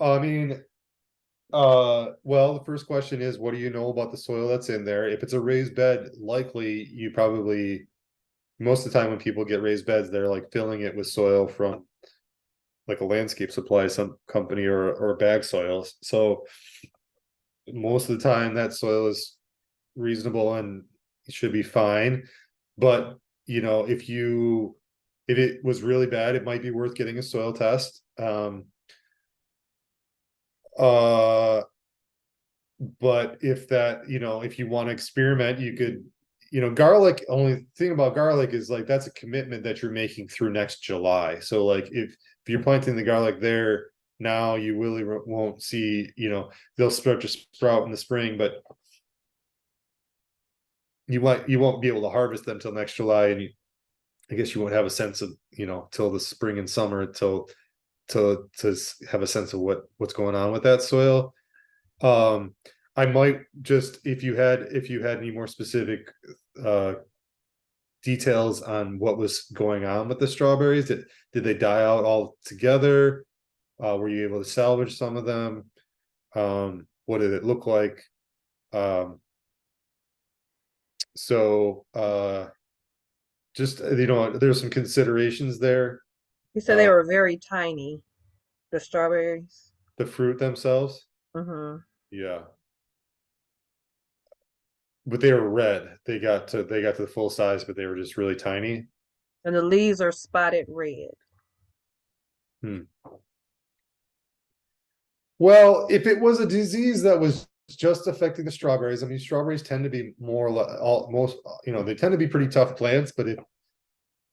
I mean, well, the first question is, what do you know about the soil that's in there? If it's a raised bed, likely you probably, most of the time when people get raised beds, they're like filling it with soil from like a landscape supply, some company, or bag soils. So most of the time that soil is reasonable and it should be fine. But if it was really bad, it might be worth getting a soil test. Uh but if you want to experiment, you could, garlic, only thing about garlic is like that's a commitment that you're making through next July. So like if you're planting the garlic there now, you really won't see, they'll start to sprout in the spring, but you won't be able to harvest them till next July, and I guess you won't have a sense of, till the spring and summer, to have a sense of what's going on with that soil. I might just, if you had any more specific details on what was going on with the strawberries, did they die out all together? Were you able to salvage some of them? What did it look like? So just, there's some considerations there. He said they were very tiny, the strawberries. The fruit themselves, Mm-hmm. yeah, but they were red. They got to the full size, but they were just really tiny. And the leaves are spotted red. Well, if it was a disease that was just affecting the strawberries, I mean, strawberries tend to be more most, they tend to be pretty tough plants, but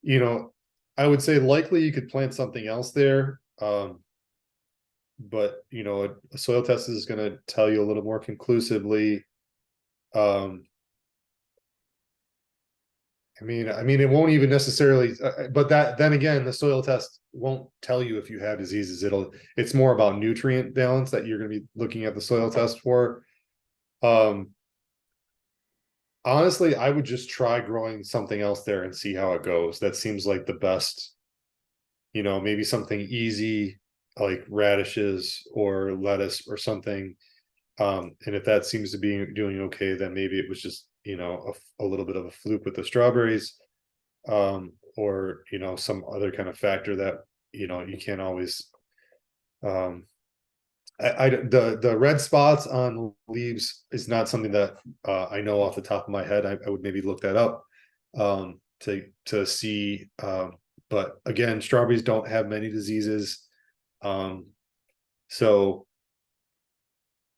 you know, I would say likely you could plant something else there. But a soil test is going to tell you a little more conclusively. I mean, it won't even necessarily, but then again, the soil test won't tell you if you have diseases. It's more about nutrient balance that you're going to be looking at the soil test for. Honestly, I would just try growing something else there and see how it goes. That seems like the best, maybe something easy like radishes or lettuce or something. And if that seems to be doing okay, then maybe it was just, a little bit of a fluke with the strawberries, or, some other kind of factor that, you can't always, the red spots on leaves is not something that I know off the top of my head. I would maybe look that up to see. But again, strawberries don't have many diseases, so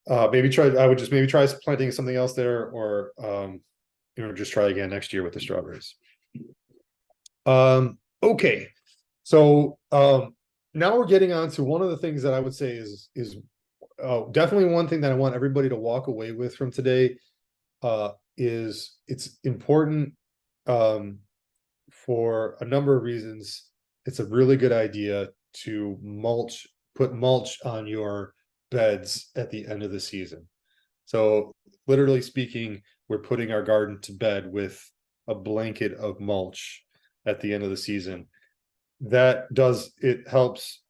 I would just maybe try planting something else there, or just try again next year with the strawberries. Okay, so now we're getting on to one of the things that I would say is definitely one thing that I want everybody to walk away with from today. Is it's important for a number of reasons. It's a really good idea to put mulch on your beds at the end of the season. So literally speaking, we're putting our garden to bed with a blanket of mulch at the end of the season. It helps,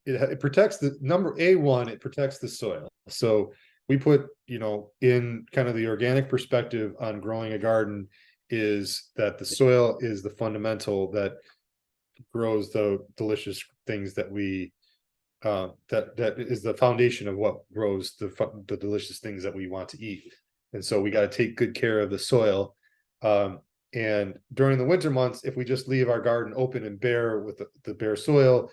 it protects it protects the soil. So we put, in kind of the organic perspective on growing a garden, is that the soil is the fundamental that grows the delicious things that we that is the foundation of what grows the delicious things that we want to eat. And so we got to take good care of the soil. And during the winter months, if we just leave our garden open and bare with the bare soil,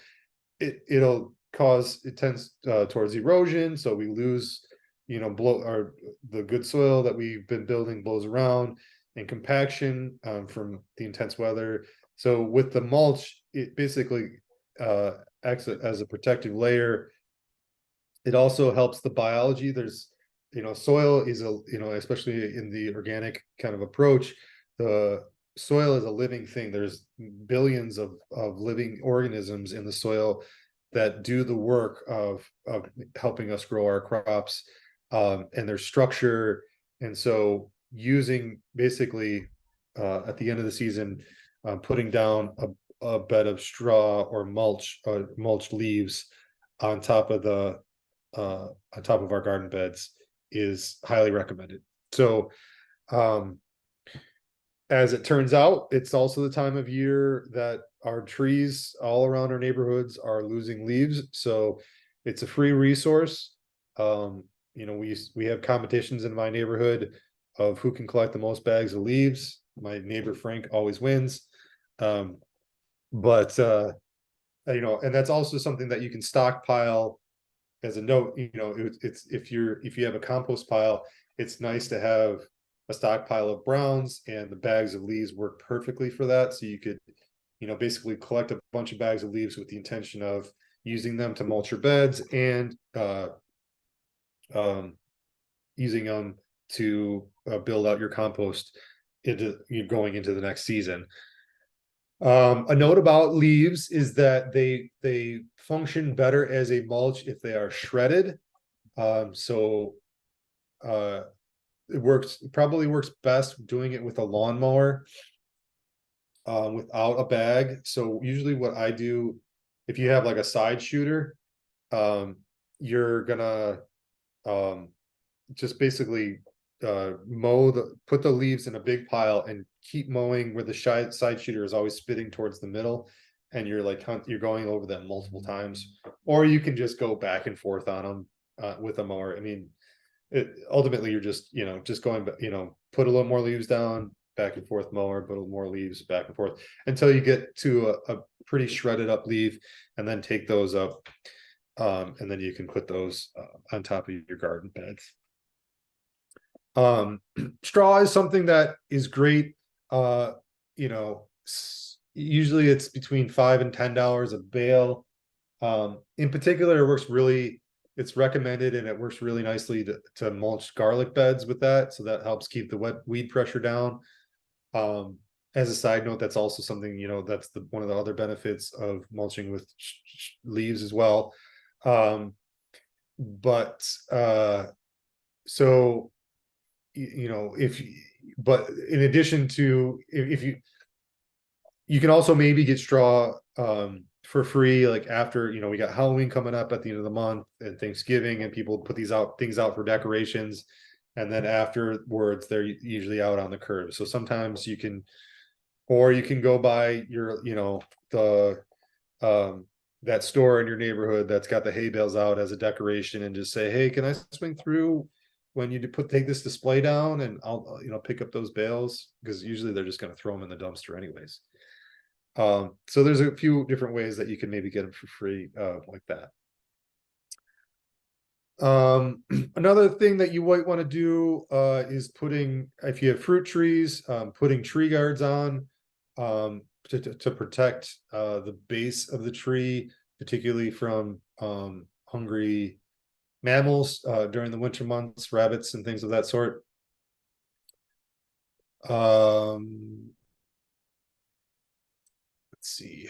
it'll cause, it tends towards erosion, so we lose, the good soil that we've been building blows around, and compaction from the intense weather. So with the mulch, it basically acts as a protective layer. It also helps the biology. There's, soil is especially in the organic kind of approach, the soil is a living thing. There's billions of living organisms in the soil that do the work of helping us grow our crops, and their structure. And so using basically at the end of the season, putting down a bed of straw or mulch leaves on top of our garden beds is highly recommended. So as it turns out, it's also the time of year that our trees all around our neighborhoods are losing leaves. So it's a free resource. We have competitions in my neighborhood of who can collect the most bags of leaves. My neighbor Frank always wins. But and that's also something that you can stockpile as a note. It's if you have a compost pile, it's nice to have a stockpile of browns, and the bags of leaves work perfectly for that. So you could, basically collect a bunch of bags of leaves with the intention of using them to mulch your beds, and using them to build out your compost going into the next season. A note about leaves is that they function better as a mulch if they are shredded. So it probably works best doing it with a lawnmower, without a bag. So usually what I do, if you have like a side shooter, you're gonna just basically put the leaves in a big pile and keep mowing where the side shooter is always spitting towards the middle, and you're going over that multiple times. Or you can just go back and forth on them with a mower. I mean, ultimately you're just going, put a little more leaves down, back and forth mower, put a little more leaves back and forth until you get to a pretty shredded up leaf, and then take those up, and then you can put those on top of your garden beds. Straw is something that is great. Usually it's between $5 and $10 a bale. In particular, it's recommended, and it works really nicely to mulch garlic beds with that. So that helps keep the weed pressure down. As a side note, that's also something, that's one of the other benefits of mulching with leaves as well. But so but in addition to, if you can also maybe get straw for free, like after, we got Halloween coming up at the end of the month, and Thanksgiving, and people put things out for decorations, and then afterwards they're usually out on the curb. So sometimes you can go by your that store in your neighborhood that's got the hay bales out as a decoration, and just say, hey, can I swing through when you take this display down, and I'll pick up those bales, because usually they're just going to throw them in the dumpster anyways. So there's a few different ways that you can maybe get them for free, like that. Another thing that you might want to do is if you have fruit trees, putting tree guards on to protect the base of the tree, particularly from hungry mammals during the winter months, rabbits and things of that sort. Let's see.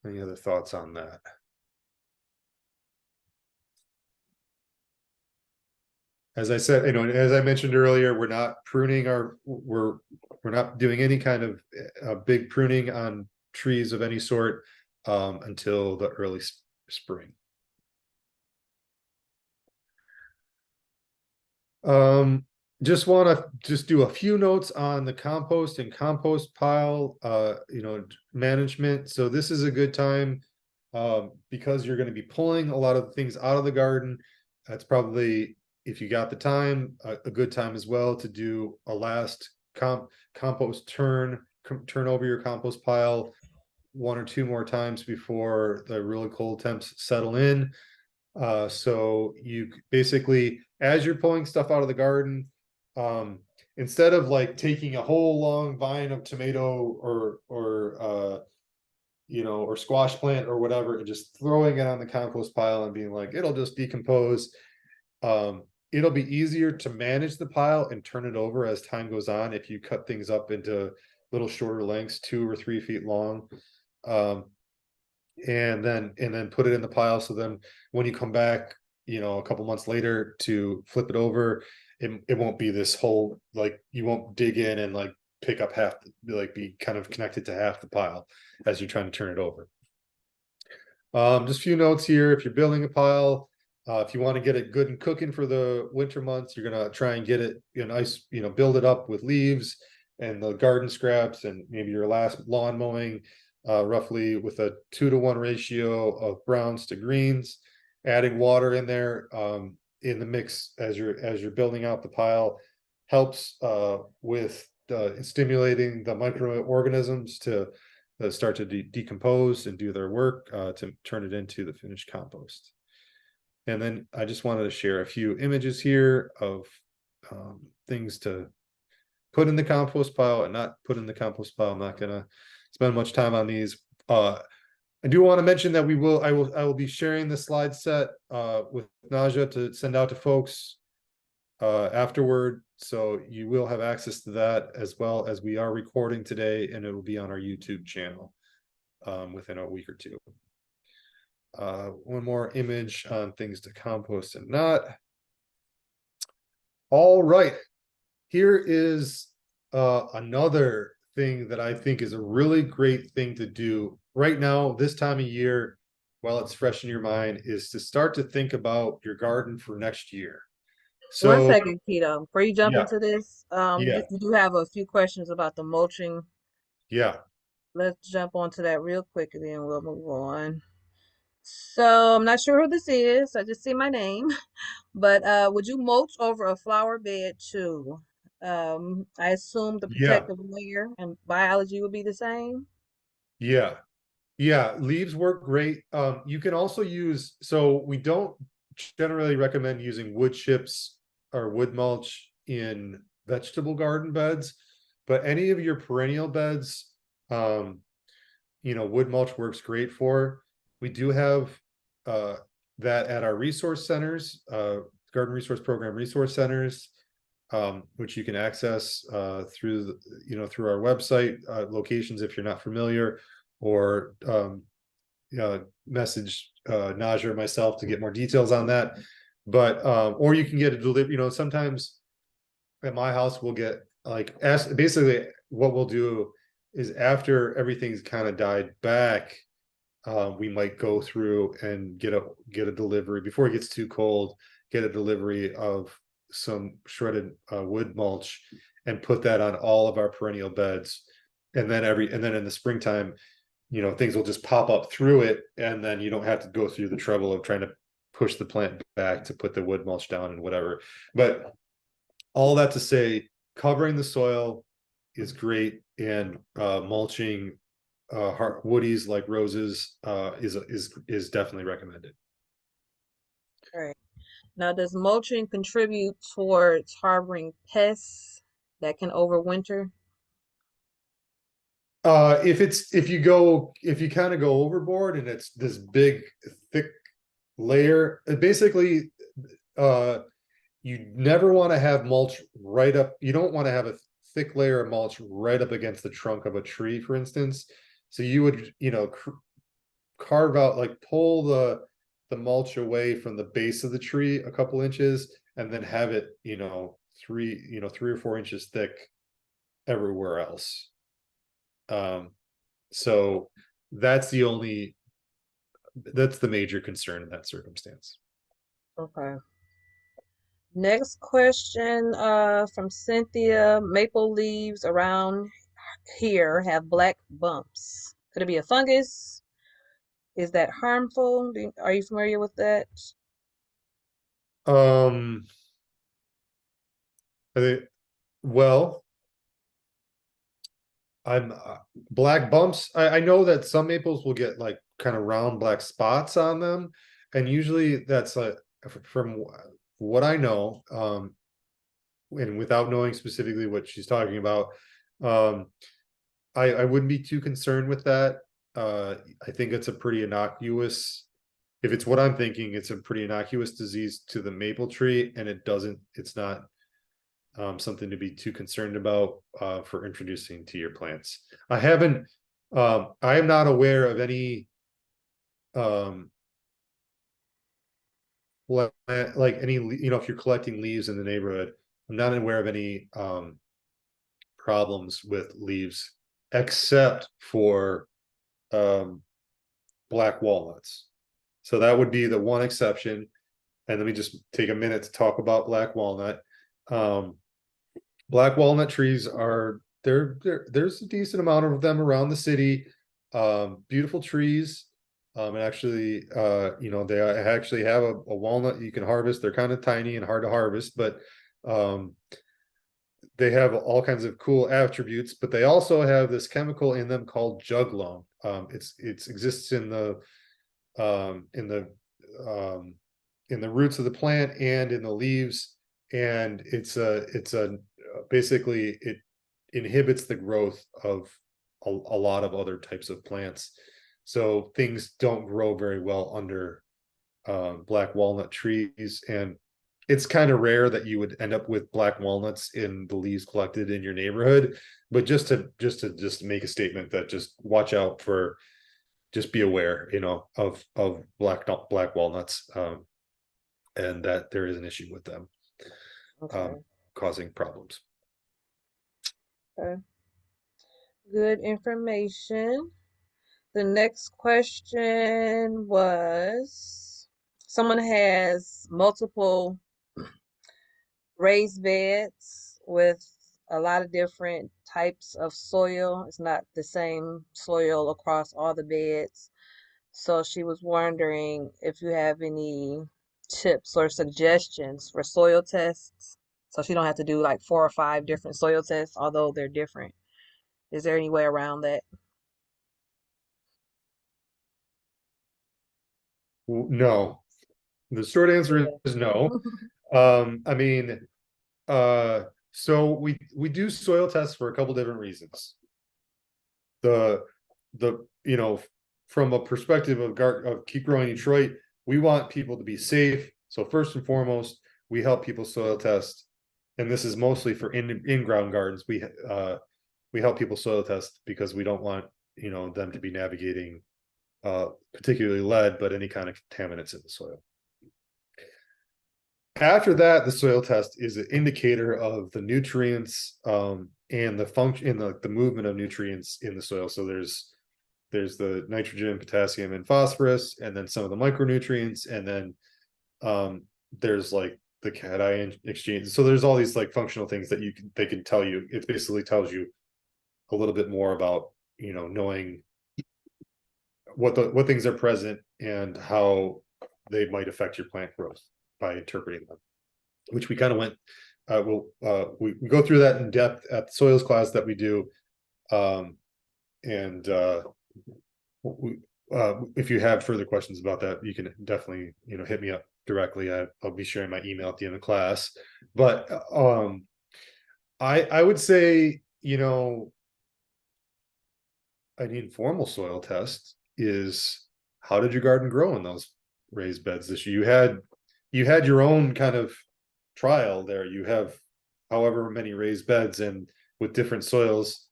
Any other thoughts on that? As I said, as I mentioned earlier, we're not pruning we're not doing any kind of big pruning on trees of any sort until the early spring. Just want to do a few notes on the compost and compost pile management. So this is a good time because you're going to be pulling a lot of things out of the garden. That's probably, if you got the time, a good time as well to do a last compost turn over your compost pile. one or two more times before the really cold temps settle in. So you basically, as you're pulling stuff out of the garden, instead of like taking a whole long vine of tomato or squash plant or whatever, and just throwing it on the compost pile and being like, it'll just decompose. It'll be easier to manage the pile and turn it over as time goes on if you cut things up into little shorter lengths, 2 or 3 feet long. And then put it in the pile. So then when you come back, a couple months later to flip it over, it won't be this whole, like, you won't dig in and like pick up half, like be kind of connected to half the pile as you're trying to turn it over. Just a few notes here. If you're building a pile, if you want to get it good and cooking for the winter months, you're gonna try and get it nice, build it up with leaves and the garden scraps and maybe your last lawn mowing, roughly with a 2-to-1 ratio of browns to greens. Adding water in there in the mix as you're building out the pile helps with stimulating the microorganisms to start to decompose and do their work to turn it into the finished compost. And then I just wanted to share a few images here of things to put in the compost pile and not put in the compost pile. I'm not gonna spend much time on these. I do want to mention that I will be sharing the slide set with Naja to send out to folks afterward. So you will have access to that, as well as we are recording today, and it will be on our YouTube channel within a week or two. One more image on things to compost and not. All right, here is another thing that I think is a really great thing to do right now, this time of year, while it's fresh in your mind, is to start to think about your garden for next year. One So second, Keto. Before you jump yeah, into this, yeah, you do have a few questions about the mulching. yeah, Let's jump onto that real quick and then we'll move on. So I'm not sure who this is. I just see my name. But would you mulch over a flower bed too? I assume the yeah, protective layer and biology would be the same. yeah. Yeah, leaves work great. You can also use, so we don't generally recommend using wood chips or wood mulch in vegetable garden beds, but any of your perennial beds, wood mulch works great for. We do have that at our resource centers, garden resource program resource centers, which you can access through through our website locations if you're not familiar, or message Naja or myself to get more details on that. But or you can get a delivery. Sometimes at my house we'll get like basically what we'll do is after everything's kind of died back, we might go through and get a delivery before it gets too cold. Get a delivery of some shredded wood mulch and put that on all of our perennial beds, and then in the springtime, things will just pop up through it, and then you don't have to go through the trouble of trying to push the plant back to put the wood mulch down and whatever. But all that to say, covering the soil is great, and mulching woodies like roses is definitely recommended. All right. Now, does mulching contribute towards harboring pests that can overwinter? If you kind of go overboard and it's this big thick layer, basically you never want to have mulch right up. You don't want to have a thick layer of mulch right up against the trunk of a tree, for instance. So you would carve out, like pull the mulch away from the base of the tree a couple inches, and then have it 3 or 4 inches thick everywhere else. So that's the major concern in that circumstance. Okay. Next question from Cynthia. Maple leaves around here have black bumps. Could it be a fungus? Is that harmful? Are you familiar with that? Um, I think, well, I'm black bumps. I know that some maples will get like kind of round black spots on them, and usually that's like from what I know, and without knowing specifically what she's talking about, um, I wouldn't be too concerned with that. I think it's a pretty innocuous. If it's what I'm thinking, it's a pretty innocuous disease to the maple tree, and it's not something to be too concerned about for introducing to your plants. I am not aware of any like any, if you're collecting leaves in the neighborhood, I'm not aware of any problems with leaves except for black walnuts. So that would be the one exception. And let me just take a minute to talk about black walnut. Black walnut trees are there's a decent amount of them around the city. Beautiful trees. And actually, they actually have a walnut you can harvest. They're kind of tiny and hard to harvest, but they have all kinds of cool attributes. But they also have this chemical in them called juglone. It exists in the in the roots of the plant and in the leaves, and it's a basically it inhibits the growth of a lot of other types of plants, so things don't grow very well under black walnut trees. And it's kind of rare that you would end up with black walnuts in the leaves collected in your neighborhood, but just make a statement that just watch out for, just be aware, of black walnuts, and that there is an issue with them Okay. causing problems. Okay. Good information. The next question was, someone has multiple raised beds with a lot of different types of soil. It's not the same soil across all the beds. So she was wondering if you have any tips or suggestions for soil tests. So she don't have to do like 4 or 5 different soil tests, although they're different. Is there any way around that? No, the short answer Yeah. is no. I mean, so we do soil tests for a couple different reasons. The from a perspective of Keep Growing Detroit, we want people to be safe. So first and foremost, we help people soil test, and this is mostly for in-ground gardens. We help people soil test because we don't want them to be navigating particularly lead, but any kind of contaminants in the soil. After that, the soil test is an indicator of the nutrients and the function in the movement of nutrients in the soil. So there's the nitrogen, potassium, and phosphorus, and then some of the micronutrients, and then there's like the cation exchange. So there's all these like functional things that they can tell you. It basically tells you a little bit more about knowing what things are present and how they might affect your plant growth by interpreting them, which we kind of went we go through that in depth at the soils class that we do. And if you have further questions about that, you can definitely hit me up directly. I'll be sharing my email at the end of class. But I would say an informal soil test is, how did your garden grow in those raised beds this year? You had your own kind of trial there. You have however many raised beds, and with different soils,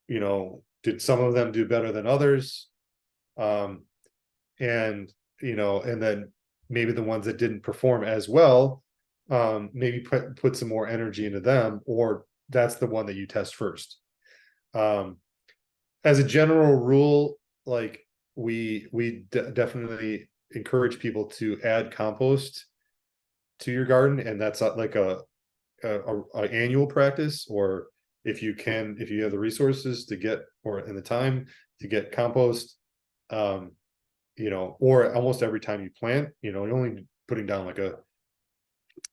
did some of them do better than others? And and then maybe the ones that didn't perform as well, maybe put some more energy into them, or that's the one that you test first. As a general rule, like we definitely encourage people to add compost to your garden, and that's like a annual practice, or if you have the resources to get, or in the time to get compost, or almost every time you plant, you're only putting down like the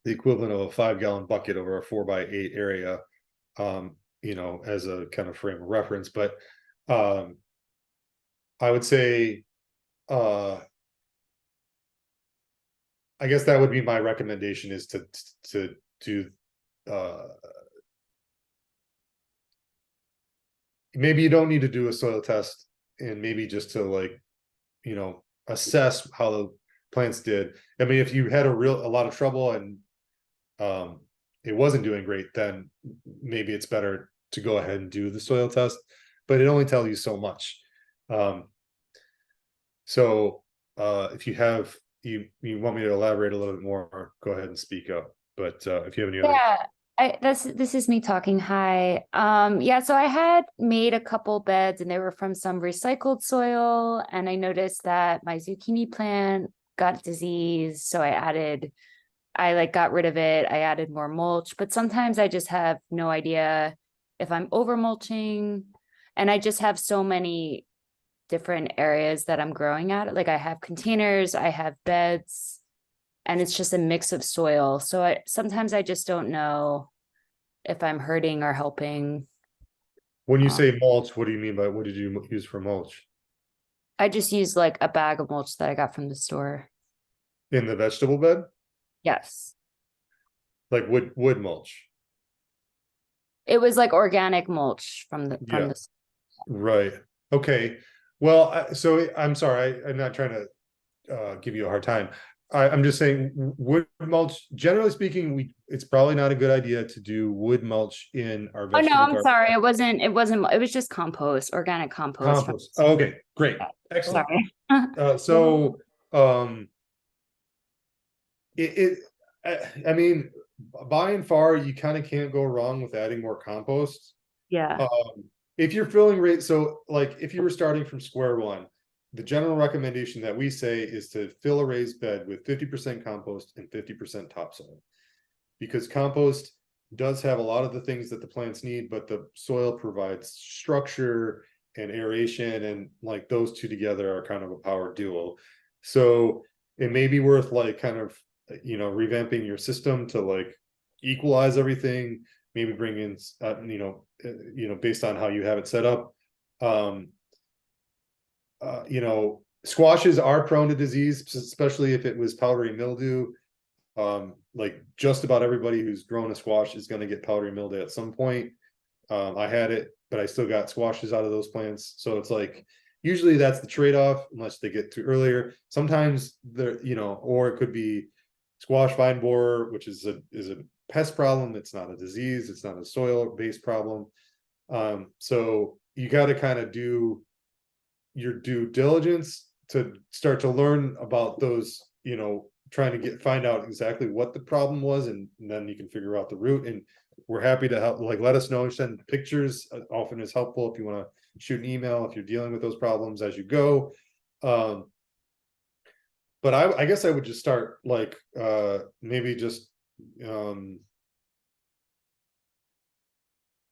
equivalent of a 5-gallon bucket over a 4x8 area. you know, as a kind of frame of reference, but I would say I guess that would be my recommendation, is to do maybe you don't need to do a soil test, and maybe just to, like, you know, assess how the plants did. I mean, if you had a lot of trouble and it wasn't doing great, then maybe it's better to go ahead and do the soil test, but it only tells you so much. Um, so if you have you want me to elaborate a little bit more, go ahead and speak up. But if you have any other, Yeah, this is me talking. Hi. Yeah, so I had made a couple beds and they were from some recycled soil, and I noticed that my zucchini plant got disease, so I like got rid of it. I added more mulch, but sometimes I just have no idea if I'm over mulching, and I just have so many different areas that I'm growing at. Like I have containers, I have beds, and it's just a mix of soil. So sometimes I just don't know if I'm hurting or helping. when you Um, say mulch, what do you mean by, what did you use for mulch I just use like a bag of mulch that I got from the store. in the vegetable bed? Yes. Like wood mulch? It was like organic mulch from Yeah. the Right. Okay. Well, so I'm sorry. I'm not trying to give you a hard time. I'm just saying wood mulch. Generally speaking, it's probably not a good idea to do wood mulch in our Oh no, vegetable I'm garden. sorry. It was just compost, organic compost from Compost. Oh, okay, great, yeah, excellent. sorry. So it I mean, by and far, you kind of can't go wrong with adding more compost. Yeah. If you're filling rate, so like if you were starting from square one, the general recommendation that we say is to fill a raised bed with 50% compost and 50% topsoil, because compost does have a lot of the things that the plants need, but the soil provides structure and aeration, and like those two together are kind of a power duo. So it may be worth like kind of, you know, revamping your system to like equalize everything, maybe bring in you know, based on how you have it set up. You know, squashes are prone to disease, especially if it was powdery mildew. Like just about everybody who's grown a squash is going to get powdery mildew at some point. I had it, but I still got squashes out of those plants. So it's like, usually that's the trade-off, unless they get too earlier. Sometimes they're, you know, or it could be squash vine borer, which is a pest problem. It's not a disease. It's not a soil-based problem. So you got to kind of do your due diligence to start to learn about those, you know, trying to find out exactly what the problem was, and then you can figure out the root. And we're happy to help, like, let us know, send pictures, often is helpful if you want to shoot an email if you're dealing with those problems as you go. But I guess I would just start like maybe just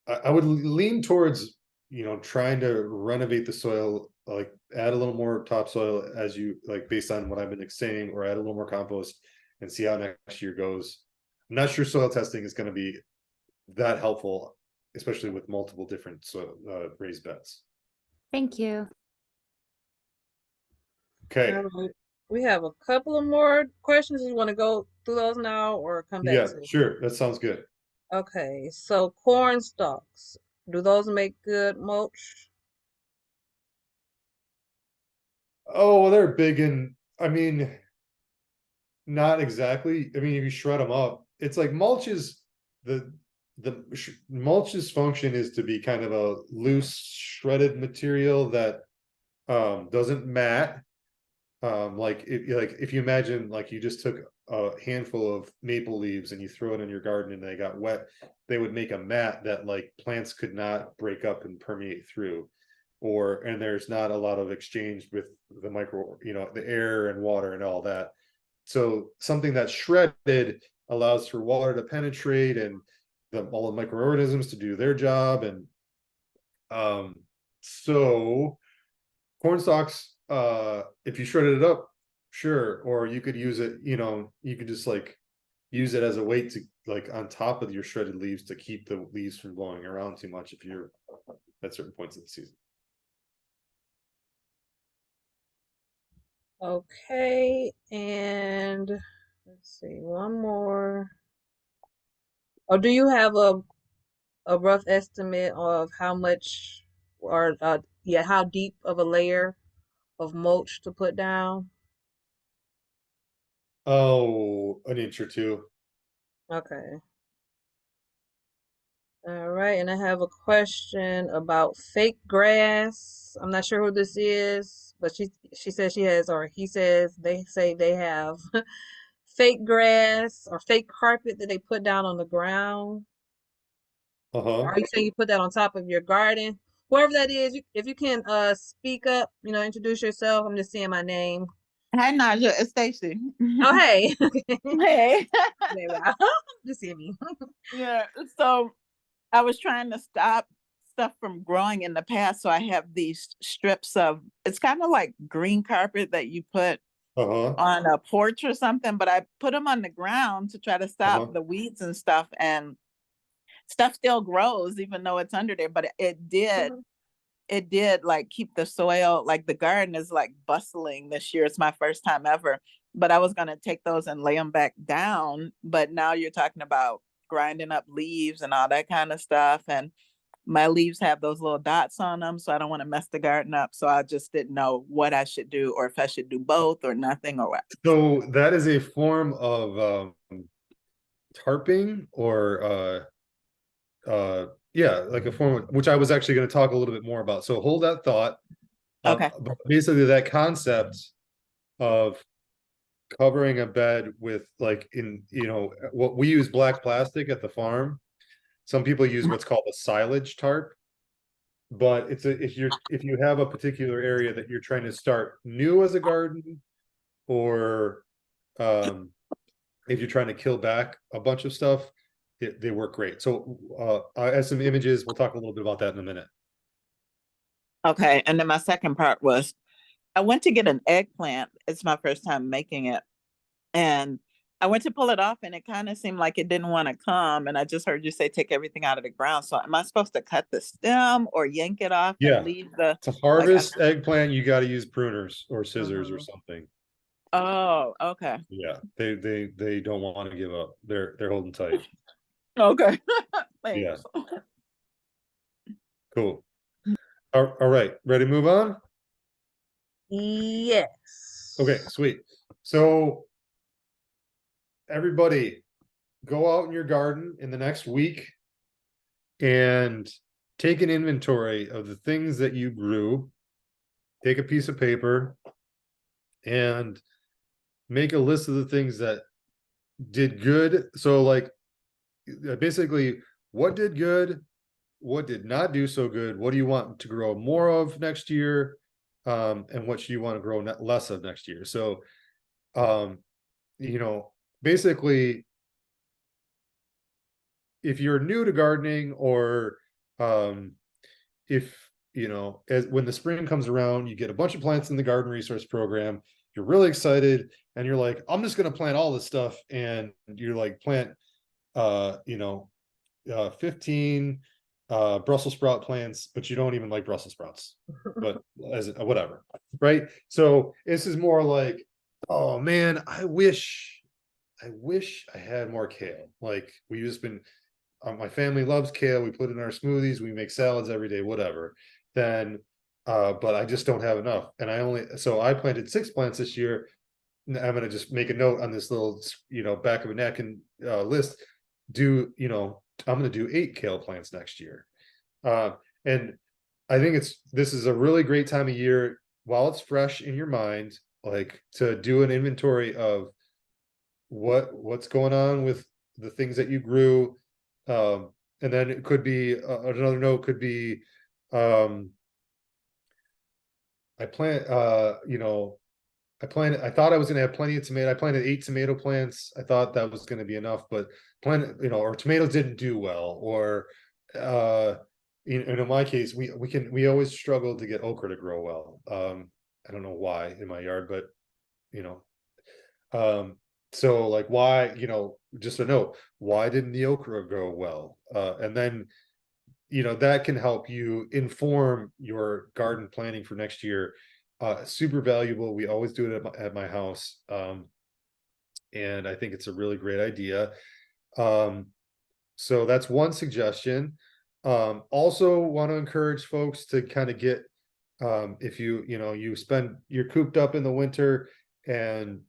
I would lean towards, you know, trying to renovate the soil, like add a little more topsoil as you like, based on what I've been saying, or add a little more compost and see how next year goes. I'm not sure soil testing is going to be that helpful, especially with multiple different raised beds. Thank you. Okay. All right. We have a couple of more questions. You want to go through those now or come back Yeah, to? sure. That sounds good. Okay, so corn stalks, do those make good mulch? Oh, well, they're big, and I mean, not exactly. I mean, if you shred them up, it's like mulch is mulch's function is to be kind of a loose shredded material that doesn't mat. Like if you imagine like you just took a handful of maple leaves and you throw it in your garden and they got wet, they would make a mat that like plants could not break up and permeate through. And there's not a lot of exchange with the micro, you know, the air and water and all that. So something that's shredded allows for water to penetrate and all the microorganisms to do their job. And so corn stalks, if you shredded it up, sure, or you could use it, you know, you could just like use it as a weight to like on top of your shredded leaves to keep the leaves from blowing around too much if you're at certain points of the season. Okay, and let's see, one more. Oh, do you have a rough estimate of how much or yeah, how deep of a layer of mulch to put down? Oh, an inch or two. Okay. All right, and I have a question about fake grass. I'm not sure who this is, but she says she has, or he says they say they have fake grass or fake carpet that they put down on the ground. Uh-huh. Are you saying you put that on top of your garden? Whoever that is, if you can speak up, introduce yourself. I'm just saying my name. Hi, Naja. It's Stacy. Oh, hey. Hey. Hey, wow. Just see me. Yeah. So I was trying to stop stuff from growing in the past. So I have these strips of, it's kind of like green carpet that you put Uh-huh. on a porch or something, but I put them on the ground to try to stop Uh-huh. the weeds and stuff. And stuff still grows even though it's under there, but it did like keep the soil, like the garden is like bustling this year. It's my first time ever, but I was going to take those and lay them back down. But now you're talking about grinding up leaves and all that kind of stuff. And my leaves have those little dots on them. So I don't want to mess the garden up. So I just didn't know what I should do or if I should do both or nothing or what. So that is a form of tarping or yeah, like a form of, which I was actually going to talk a little bit more about. So hold that thought. Okay. But basically that concept of covering a bed with like what we use black plastic at the farm. Some people use what's called a silage tarp. But if you have a particular area that you're trying to start new as a garden, or if you're trying to kill back a bunch of stuff, they work great. So I have some images. We'll talk a little bit about that in a minute. Okay. And then my second part was I went to get an eggplant. It's my first time making it. And I went to pull it off and it kind of seemed like it didn't want to come. And I just heard you say take everything out of the ground. So am I supposed to cut the stem or yank it off and Yeah. leave the To like harvest eggplant, you got to use pruners or scissors or Mhm. something. oh, okay. Yeah, they don't want to give up. They're holding tight. Okay. Yeah, Thanks. cool. All right, ready to move on? Yes. Okay, sweet. So everybody go out in your garden in the next week and take an inventory of the things that you grew. Take a piece of paper and make a list of the things that did good. So like basically what did good, what did not do so good, what do you want to grow more of next year, and what do you want to grow less of next year. So basically if you're new to gardening, or if as when the spring comes around, you get a bunch of plants in the garden resource program, you're really excited and you're like, I'm just going to plant all this stuff, and you're like plant 15 Brussels sprout plants, but you don't even like Brussels sprouts, but as whatever, right? So this is more like, oh man, I wish I had more kale. Like we just been my family loves kale. We put it in our smoothies. We make salads every day, whatever. Then, but I just don't have enough. And I planted 6 plants this year. I'm going to just make a note on this little, back of a napkin list. I'm going to do 8 kale plants next year. And I think this is a really great time of year while it's fresh in your mind, like to do an inventory of what's going on with the things that you grew. And then it could be another note could be I thought I was gonna have plenty of tomato. I planted 8 tomato plants. I thought that was gonna be enough, but or tomatoes didn't do well, or in my case, we always struggle to get okra to grow well. I don't know why in my yard, but you know. So like why, just a note, why didn't the okra grow well? And then, that can help you inform your garden planning for next year. Super valuable. We always do it at my house. And I think it's a really great idea. So that's one suggestion. Also want to encourage folks to kind of get, if you're cooped up in the winter and,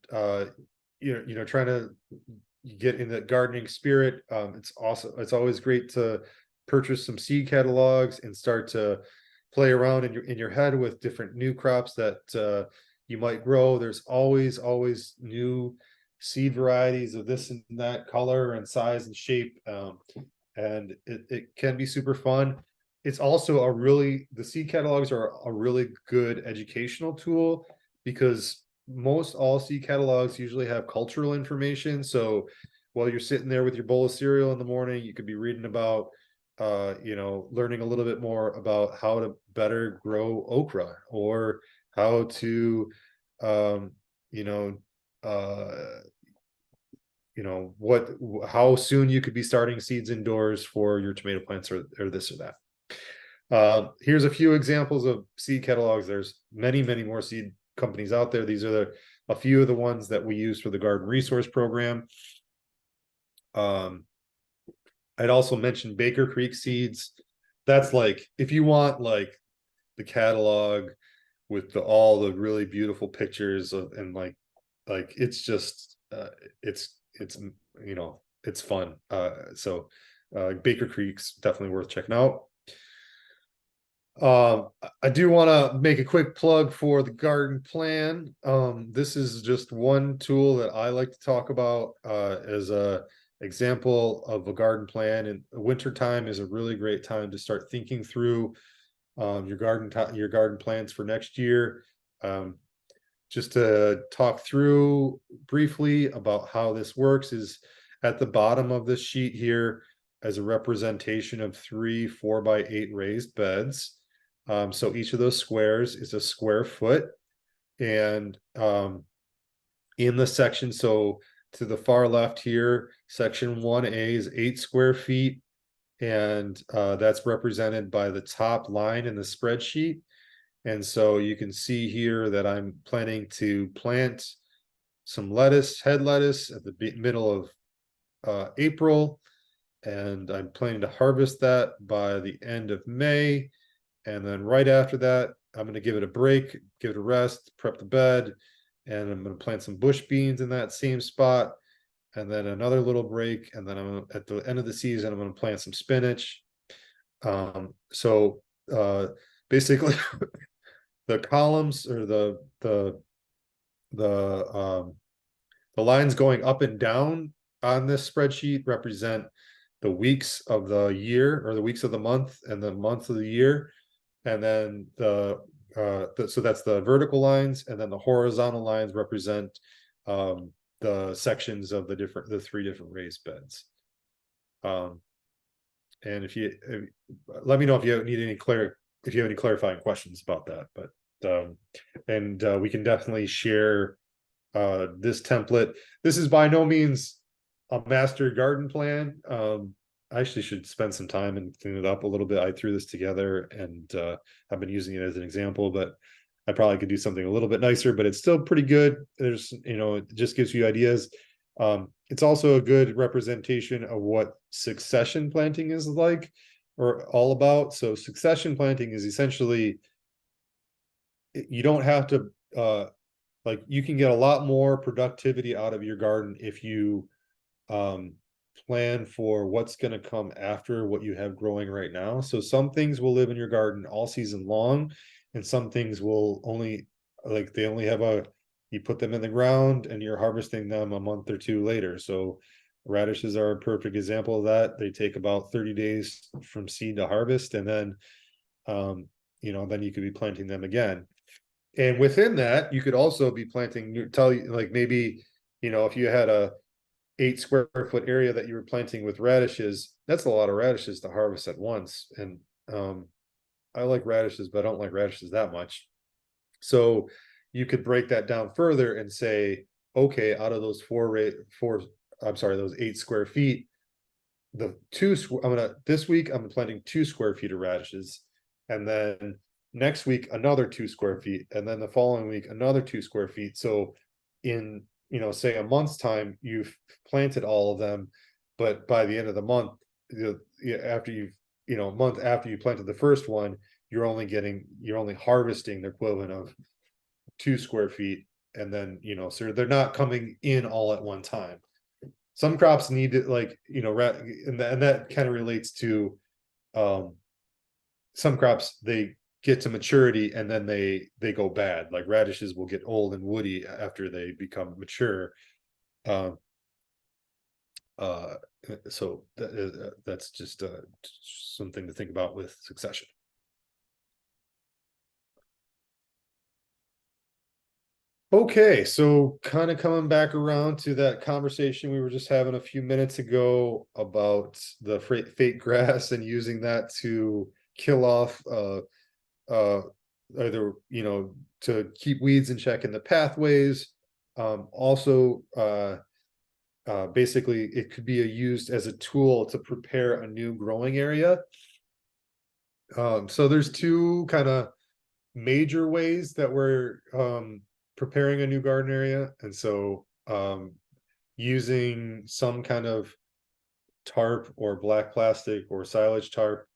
trying to get in the gardening spirit. It's always great to purchase some seed catalogs and start to play around in your head with different new crops that, you might grow. There's always new seed varieties of this and that color and size and shape. And it can be super fun. It's also the seed catalogs are a really good educational tool, because most all seed catalogs usually have cultural information. So while you're sitting there with your bowl of cereal in the morning, you could be reading about, learning a little bit more about how to better grow okra, or how to, um, you know, uh, how soon you could be starting seeds indoors for your tomato plants, or this or that. Here's a few examples of seed catalogs. There's many more seed companies out there. These are a few of the ones that we use for the garden resource program. I'd also mentioned Baker Creek Seeds. That's like, if you want like the catalog with all the really beautiful pictures of, and it's just, it's fun. Baker Creek's definitely worth checking out. I do want to make a quick plug for the garden plan. This is just one tool that I like to talk about, as a example of a garden plan. And winter time is a really great time to start thinking through, your garden plans for next year. Just to talk through briefly about how this works, is at the bottom of this sheet here as a representation of 3 4x8 raised beds. So each of those squares is a square foot. And in the section, so to the far left here, section 1A is 8 square feet. And that's represented by the top line in the spreadsheet. And so you can see here that I'm planning to plant some head lettuce at the middle of April. And I'm planning to harvest that by the end of May. And then right after that, I'm going to give it a break, give it a rest, prep the bed. And I'm going to plant some bush beans in that same spot. And then another little break. And then at the end of the season, I'm going to plant some spinach. Basically, the columns, or the lines going up and down on this spreadsheet represent the weeks of the year, or the weeks of the month, and the month of the year. And then so that's the vertical lines, and then the horizontal lines represent, the sections of the 3 different raised beds. And let me know if you have any clarifying questions about that. But we can definitely share this template. This is by no means a master garden plan. I actually should spend some time and clean it up a little bit. I threw this together, and I've been using it as an example, but I probably could do something a little bit nicer, but it's still pretty good. It just gives you ideas. It's also a good representation of what succession planting is like, or all about. So succession planting is essentially, you don't have to, you can get a lot more productivity out of your garden if you plan for what's going to come after what you have growing right now. So some things will live in your garden all season long, and some things will only, you put them in the ground and you're harvesting them a month or 2 later. So radishes are a perfect example of that. They take about 30 days from seed to harvest, and then then you could be planting them again. And within that, you could also be planting, maybe, if you had a 8 square foot area that you were planting with radishes, that's a lot of radishes to harvest at once. And I like radishes, but I don't like radishes that much. So you could break that down further and say, okay, out of those those 8 square feet, this week I'm planting 2 square feet of radishes, and then next week another 2 square feet, and then the following week another 2 square feet. So in, say a month's time, you've planted all of them, but by the end of the month, after a month after you planted the first one, you're only harvesting the equivalent of 2 square feet, and then so they're not coming in all at one time. Some crops need to, like, and that kind of relates to some crops, they get to maturity and then they go bad. Like radishes will get old and woody after they become mature. So that's just something to think about with succession. Okay, so kind of coming back around to that conversation we were just having a few minutes ago about the fake grass and using that to kill off either to keep weeds in check in the pathways. Also, basically it could be used as a tool to prepare a new growing area. So there's 2 kind of major ways that we're preparing a new garden area. And so using some kind of tarp or black plastic or silage tarp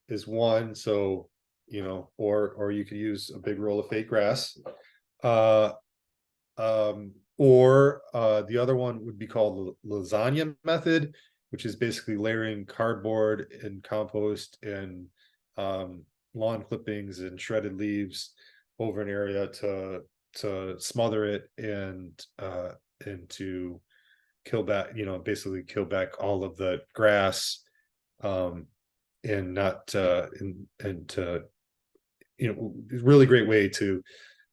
is one. So or you could use a big roll of fake grass. Or the other one would be called the lasagna method, which is basically layering cardboard and compost and lawn clippings and shredded leaves over an area to smother it and to kill back, basically kill back all of the grass, and not and to really great way to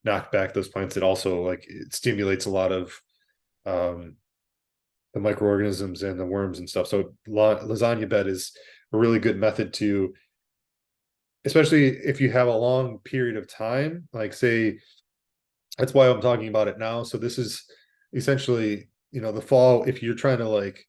knock back those plants. It also, like, it stimulates a lot of the microorganisms and the worms and stuff. So lasagna bed is a really good method to, especially if you have a long period of time, like say, that's why I'm talking about it now. So this is essentially, the fall, if you're trying to, like,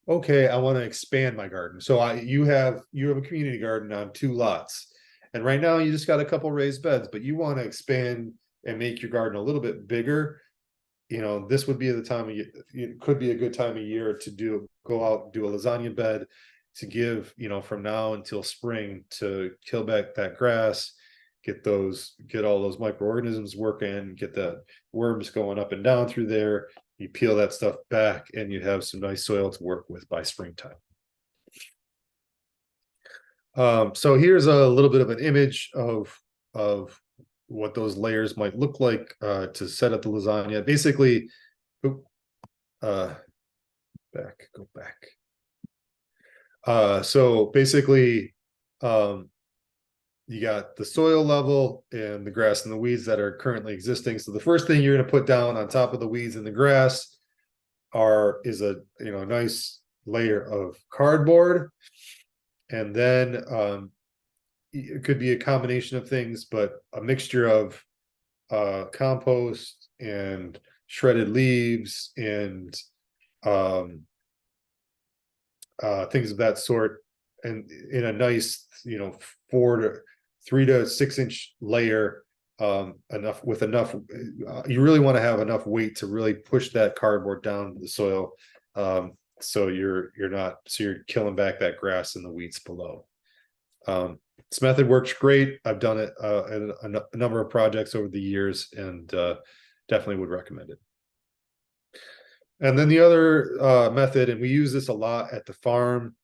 okay, I want to expand my garden. So you have a community garden on 2 lots. And right now you just got a couple raised beds, but you want to expand and make your garden a little bit bigger. This would be the time of year, it could be a good time of year to go out and do a lasagna bed, to give, from now until spring, to kill back that grass, get all those microorganisms working, get the worms going up and down through there. You peel that stuff back and you have some nice soil to work with by springtime. So here's a little bit of an image of what those layers might look like to set up the lasagna. Basically, go back. So basically, you got the soil level and the grass and the weeds that are currently existing. So the first thing you're going to put down on top of the weeds and the grass is a nice layer of cardboard. And then it could be a combination of things, but a mixture of compost and shredded leaves and things of that sort, and in a nice 3 to 6 inch layer, enough you really want to have enough weight to really push that cardboard down to the soil, so you're killing back that grass and the weeds below. This method works great. I've done it in a number of projects over the years, and definitely would recommend it. And then the other method, and we use this a lot at the farm,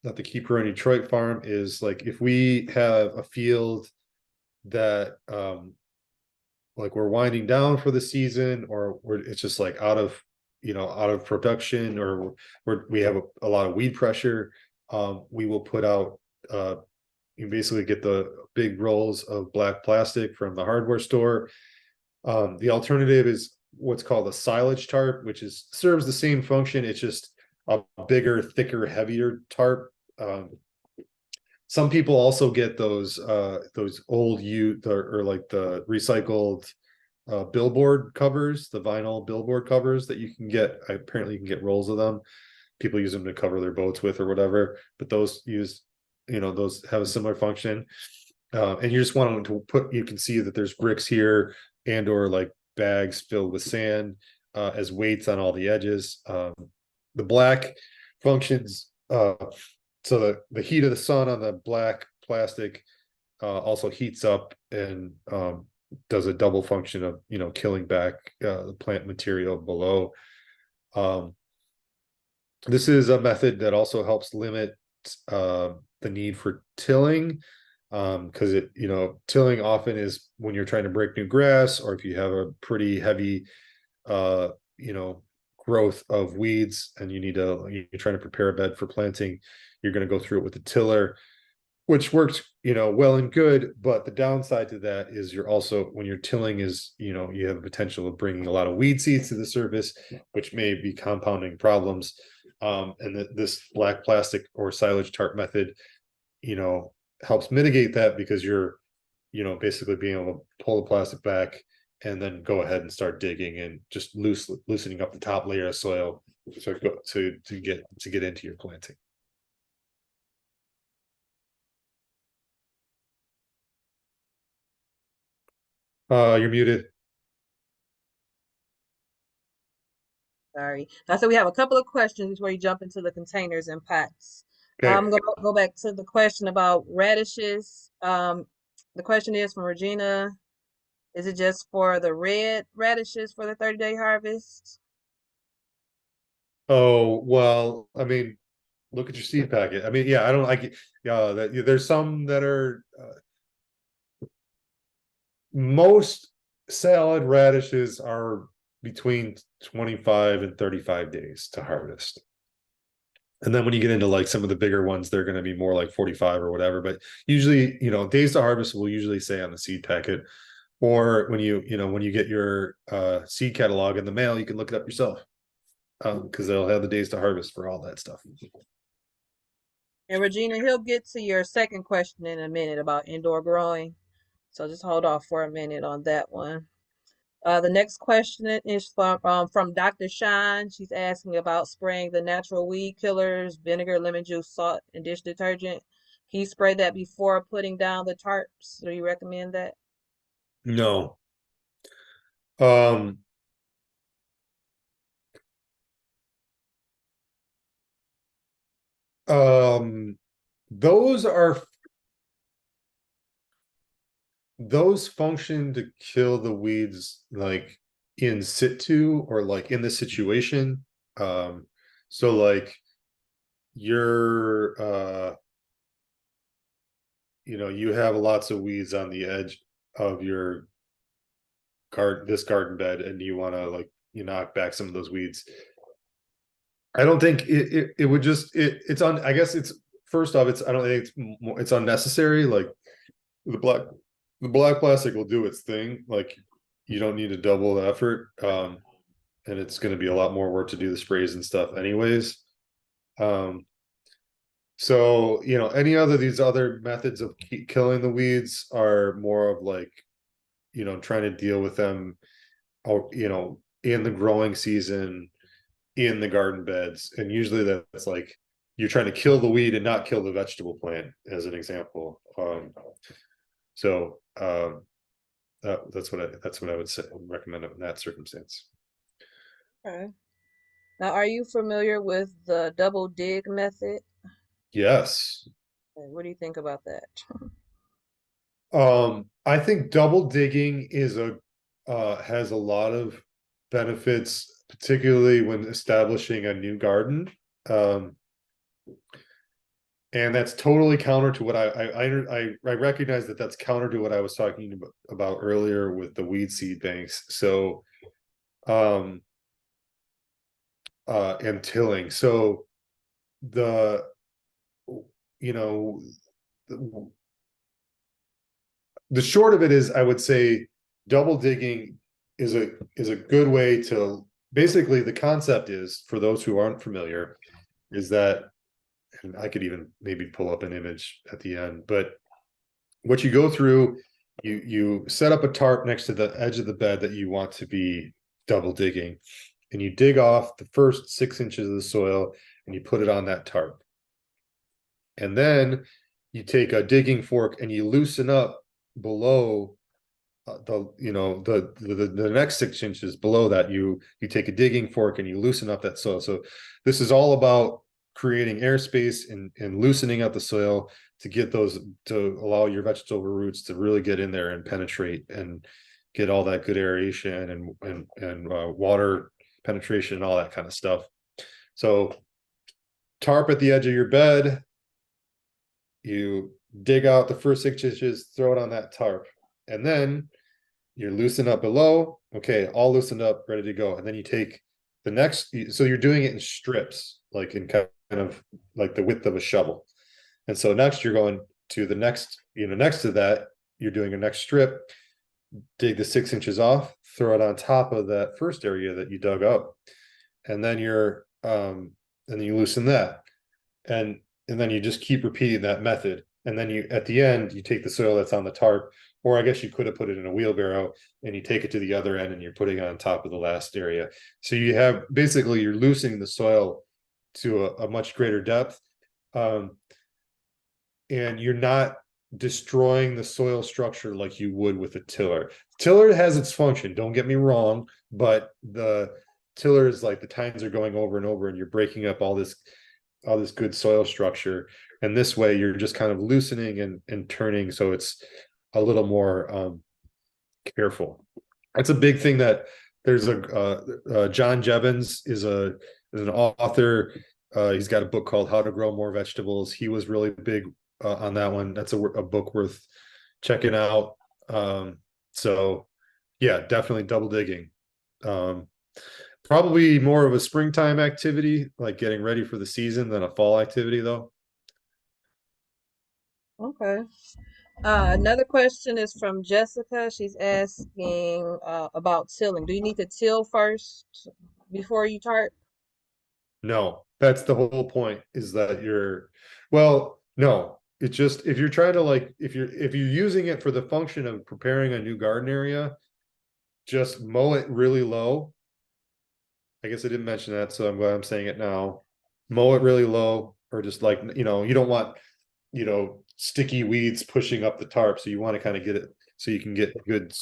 at the Keeper in Detroit farm, is like if we have a field that like we're winding down for the season, or it's just like out of production, or we have a lot of weed pressure, we will put out you basically get the big rolls of black plastic from the hardware store. The alternative is what's called a silage tarp, which serves the same function. It's just a bigger, thicker, heavier tarp. Some people also get those old or like the recycled billboard covers, the vinyl billboard covers that you can get. Apparently you can get rolls of them. People use them to cover their boats with or whatever, but those those have a similar function. And you just want to put, you can see that there's bricks here and or like bags filled with sand as weights on all the edges. The black functions, so the heat of the sun on the black plastic also heats up and does a double function of killing back the plant material below. This is a method that also helps limit the need for tilling, because tilling often is when you're trying to break new grass, or if you have a pretty heavy growth of weeds and you're trying to prepare a bed for planting, you're going to go through it with a tiller, which works well and good. But the downside to that is you're also, when you're tilling, is you have a potential of bringing a lot of weed seeds to the surface, which may be compounding problems. And this black plastic or silage tarp method helps mitigate that, because you're basically being able to pull the plastic back and then go ahead and start digging and just loosening up the top layer of soil to get into your planting. You're muted. Sorry. I said we have a couple of questions before you jump into the containers and pots. Okay. I'm going to go back to the question about radishes. The question is from Regina. Is it just for the red radishes for the 30-day harvest? Oh, well, I mean, look at your seed packet. I mean, yeah, I don't like that. There's some that are most salad radishes are between 25 and 35 days to harvest. And then when you get into like some of the bigger ones, they're going to be more like 45 or whatever. But usually, days to harvest will usually say on the seed packet, or when you get your seed catalog in the mail, you can look it up yourself, because they'll have the days to harvest for all that stuff. And Regina, he'll get to your second question in a minute about indoor growing. So just hold off for a minute on that one. The next question is from Dr. Shine. She's asking about spraying the natural weed killers, vinegar, lemon juice, salt, and dish detergent. Can you spray that before putting down the tarps? Do you recommend that? No. Those function to kill the weeds like in situ or like in the situation. So like you're you have lots of weeds on the edge of your garden bed, and you want to like knock back some of those weeds. I don't think it would just it's on. I guess it's, first off, I don't think it's unnecessary. Like the black plastic will do its thing. Like you don't need to double the effort. And it's going to be a lot more work to do the sprays and stuff anyways. So any these other methods of killing the weeds are more of like trying to deal with them in the growing season, in the garden beds. And usually that's like you're trying to kill the weed and not kill the vegetable plant, as an example. That's what I would say, recommend in that circumstance. Okay. Now, are you familiar with the double dig method? Yes. Okay, what do you think about that? I think double digging has a lot of benefits, particularly when establishing a new garden. And that's totally counter to what I recognize that's counter to what I was talking about earlier with the weed seed banks. So, and tilling. So the short of it is, I would say double digging is a good way to, basically the concept is, for those who aren't familiar, is that, and I could even maybe pull up an image at the end, but what you go through you set up a tarp next to the edge of the bed that you want to be double digging, and you dig off the first 6 inches of the soil and you put it on that tarp. And then you take a digging fork and you loosen up below the next 6 inches below that. You take a digging fork and you loosen up that soil. So this is all about creating airspace and loosening up the soil to get those, to allow your vegetable roots to really get in there and penetrate and get all that good aeration and water penetration and all that kind of stuff. So tarp at the edge of your bed, you dig out the first 6 inches, throw it on that tarp, and then you're loosened up below. Okay, all loosened up, ready to go. And then you take the next, so you're doing it in strips, like in kind of like the width of a shovel. And so next you're going to the next, next to that, you're doing a next strip, dig the 6 inches off, throw it on top of that first area that you dug up. And then and then you loosen that. And then you just keep repeating that method. And then at the end, you take the soil that's on the tarp, or I guess you could have put it in a wheelbarrow, and you take it to the other end and you're putting it on top of the last area. So you have, basically you're loosening the soil to a much greater depth. And you're not destroying the soil structure like you would with a tiller. Tiller has its function, don't get me wrong, but the tiller is like the tines are going over and over and you're breaking up all this good soil structure. And this way you're just kind of loosening and turning, so it's a little more careful. That's a big thing that there's John Jevons is an author. He's got a book called How to Grow More Vegetables. He was really big on that one. That's a book worth checking out. So yeah, definitely double digging. Probably more of a springtime activity, like getting ready for the season, than a fall activity though. Okay. Another question is from Jessica. She's asking about tilling. Do you need to till first before you tarp? No, that's the whole point, is that well, no, it's just, if you're trying to, like, if you're using it for the function of preparing a new garden area, just mow it really low. I guess I didn't mention that, so I'm glad I'm saying it now. Mow it really low, or just like, you don't want, sticky weeds pushing up the tarp. So you want to kind of get it so you can get good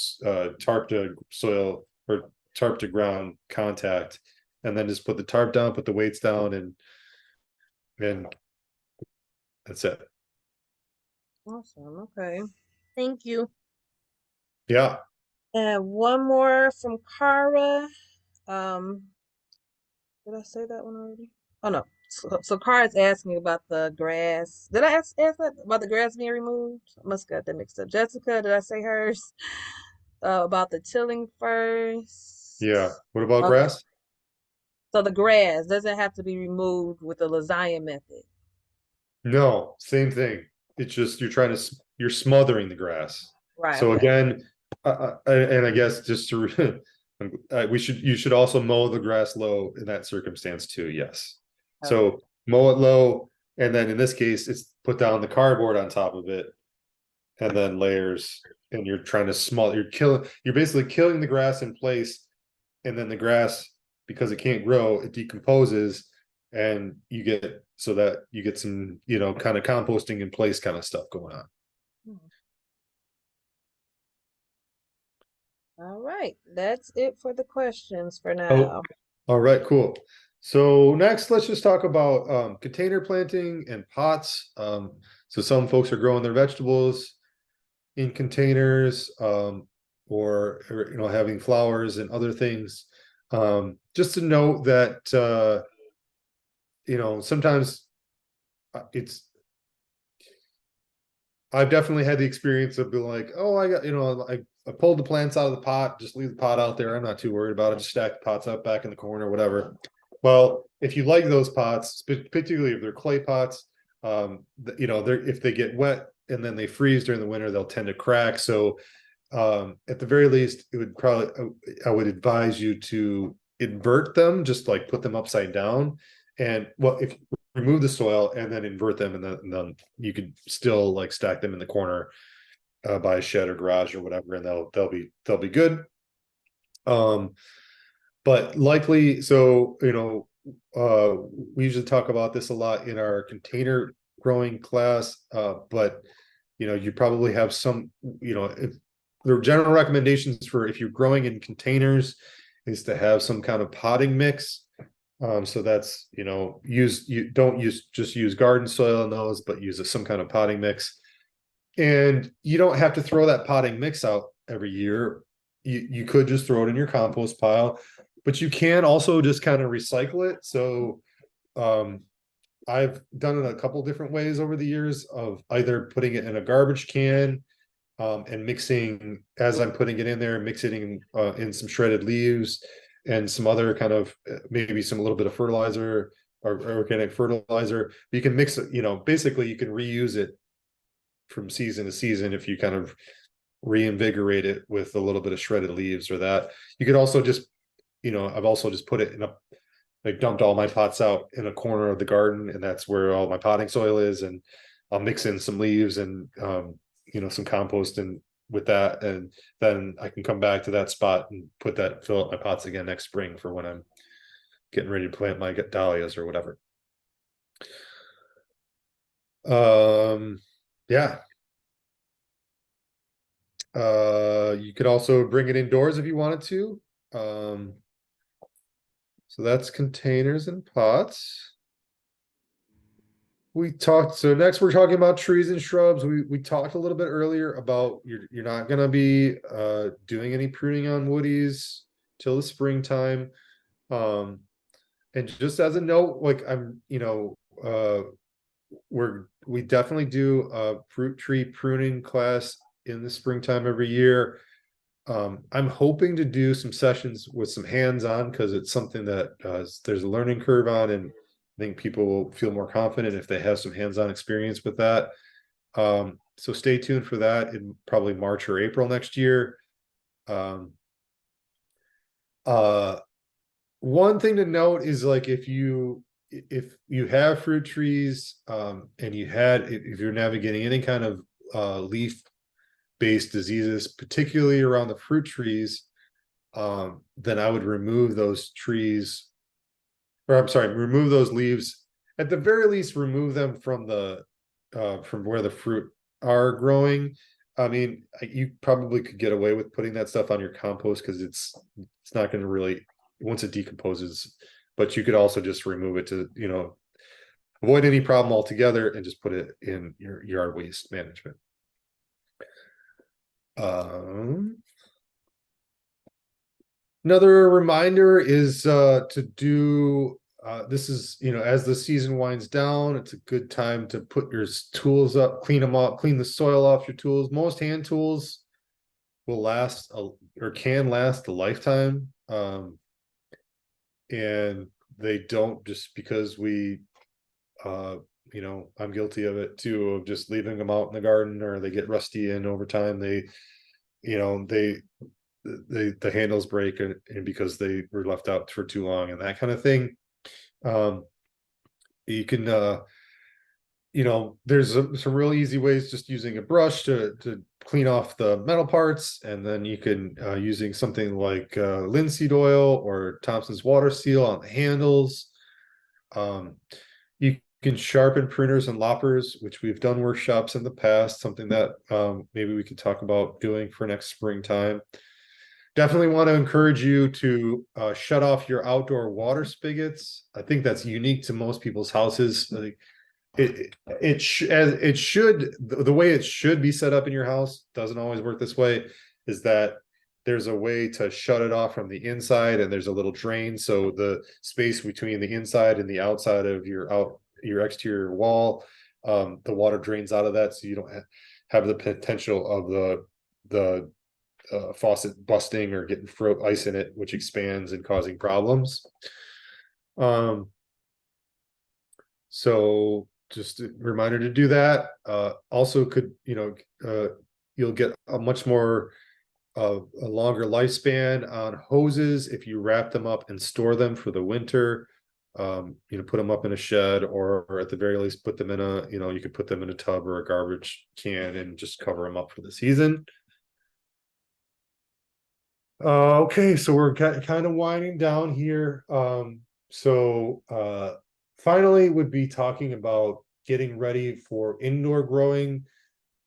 tarp to soil or tarp to ground contact, and then just put the tarp down, put the weights down, and that's it. Awesome. Okay. Thank you. Yeah. And one more from Kara. Did I say that one already? Oh no. So Kara's asking about the grass. Did I ask that about the grass being removed? I must have got that mixed up. Jessica, did I say hers? About the tilling first. Yeah. What about Okay. grass? So the grass doesn't have to be removed with the lasagna method. No, same thing. It's just you're smothering the grass. Right. So Okay. again, and I guess just to you should also mow the grass low in that circumstance too. Yes. Okay. So mow it low, and then in this case, it's put down the cardboard on top of it, and then layers. And you're trying to smother. You're basically killing the grass in place, and then the grass, because it can't grow, it decomposes, and you get some kind of composting in place kind of stuff going on. All right, that's it for the questions for now. Oh, all right, cool. So next, let's just talk about container planting and pots. So some folks are growing their vegetables in containers, or having flowers and other things. Just to note that sometimes I've definitely had the experience of being like, oh, I pulled the plants out of the pot, just leave the pot out there. I'm not too worried about it. Just stack the pots up back in the corner, whatever. Well, if you like those pots, particularly if they're clay pots, if they get wet and then they freeze during the winter, they'll tend to crack. So at the very least, I would advise you to invert them, just like put them upside down. And if remove the soil and then invert them, and then you could still like stack them in the corner. by a shed or garage or whatever, and they'll be good. But likely, so we usually talk about this a lot in our container growing class, but you probably have some, if the general recommendations for if you're growing in containers is to have some kind of potting mix. So that's, don't use garden soil in those, but use some kind of potting mix. And you don't have to throw that potting mix out every year. You could just throw it in your compost pile, but you can also just kind of recycle it. So I've done it a couple different ways over the years of either putting it in a garbage can, and mixing as I'm putting it in there, mixing in some shredded leaves and some other kind of maybe some a little bit of fertilizer or organic fertilizer. You can mix it, basically you can reuse it from season to season if you kind of reinvigorate it with a little bit of shredded leaves or that. You could also just, I've also just put it in like dumped all my pots out in a corner of the garden, and that's where all my potting soil is, and I'll mix in some leaves and some compost and with that, and then I can come back to that spot and fill up my pots again next spring for when I'm getting ready to plant my dahlias or whatever. Yeah. You could also bring it indoors if you wanted to. So that's containers and pots. So next we're talking about trees and shrubs. We talked a little bit earlier about you're not gonna be doing any pruning on woodies till the springtime. And just as a note, like we definitely do a fruit tree pruning class in the springtime every year. I'm hoping to do some sessions with some hands-on because it's something that there's a learning curve on, and I think people will feel more confident if they have some hands-on experience with that. So stay tuned for that in probably March or April next year. One thing to note is like if you have fruit trees, and if you're navigating any kind of leaf-based diseases, particularly around the fruit trees, then I would remove those trees, or I'm sorry, remove those leaves. At the very least, remove them from from where the fruit are growing. I mean, you probably could get away with putting that stuff on your compost because it's not going to really, once it decomposes, but you could also just remove it to, avoid any problem altogether and just put it in your yard waste management. Another reminder is to do this is, as the season winds down, it's a good time to put your tools up, clean them up, clean the soil off your tools. Most hand tools will last or can last a lifetime. And they don't, just because I'm guilty of it too, of just leaving them out in the garden, or they get rusty, and over time the handles break and because they were left out for too long and that kind of thing. You can there's some real easy ways, just using a brush to clean off the metal parts, and then you can using something like linseed oil or Thompson's water seal on the handles. You can sharpen pruners and loppers, which we've done workshops in the past, something that maybe we could talk about doing for next springtime. Definitely want to encourage you to shut off your outdoor water spigots. I think that's unique to most people's houses. It should, the way it should be set up in your house doesn't always work this way, is that there's a way to shut it off from the inside, and there's a little drain, so the space between the inside and the outside of your exterior wall, the water drains out of that, so you don't have the potential of the faucet busting or getting ice in it, which expands and causing problems. So just a reminder to do that. Also could, you'll get a much more a longer lifespan on hoses if you wrap them up and store them for the winter. put them up in a shed, or at the very least put them in a, you could put them in a tub or a garbage can and just cover them up for the season. Okay, so we're kind of winding down here. Finally would be talking about getting ready for indoor growing.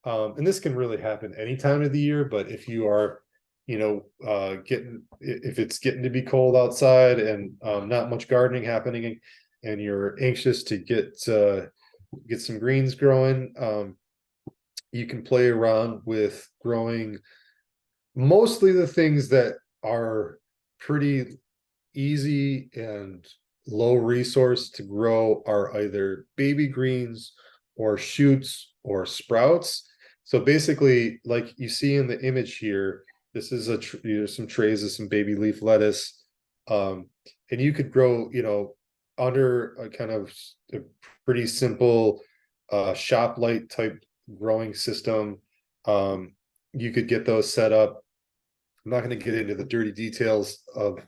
And this can really happen any time of the year, but if you are, if it's getting to be cold outside and not much gardening happening, and you're anxious to get some greens growing, you can play around with growing mostly the things that are pretty easy and low resource to grow are either baby greens or shoots or sprouts. So basically, like you see in the image here, this is some trays of some baby leaf lettuce, and you could grow, under a kind of a pretty simple shop light type growing system. You could get those set up. I'm not going to get into the dirty details of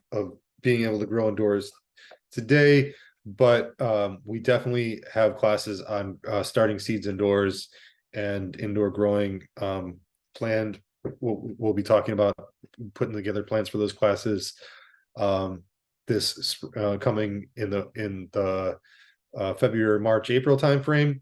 being able to grow indoors today, but we definitely have classes on starting seeds indoors and indoor growing planned. We'll be talking about putting together plans for those classes this coming in the February, March, April timeframe.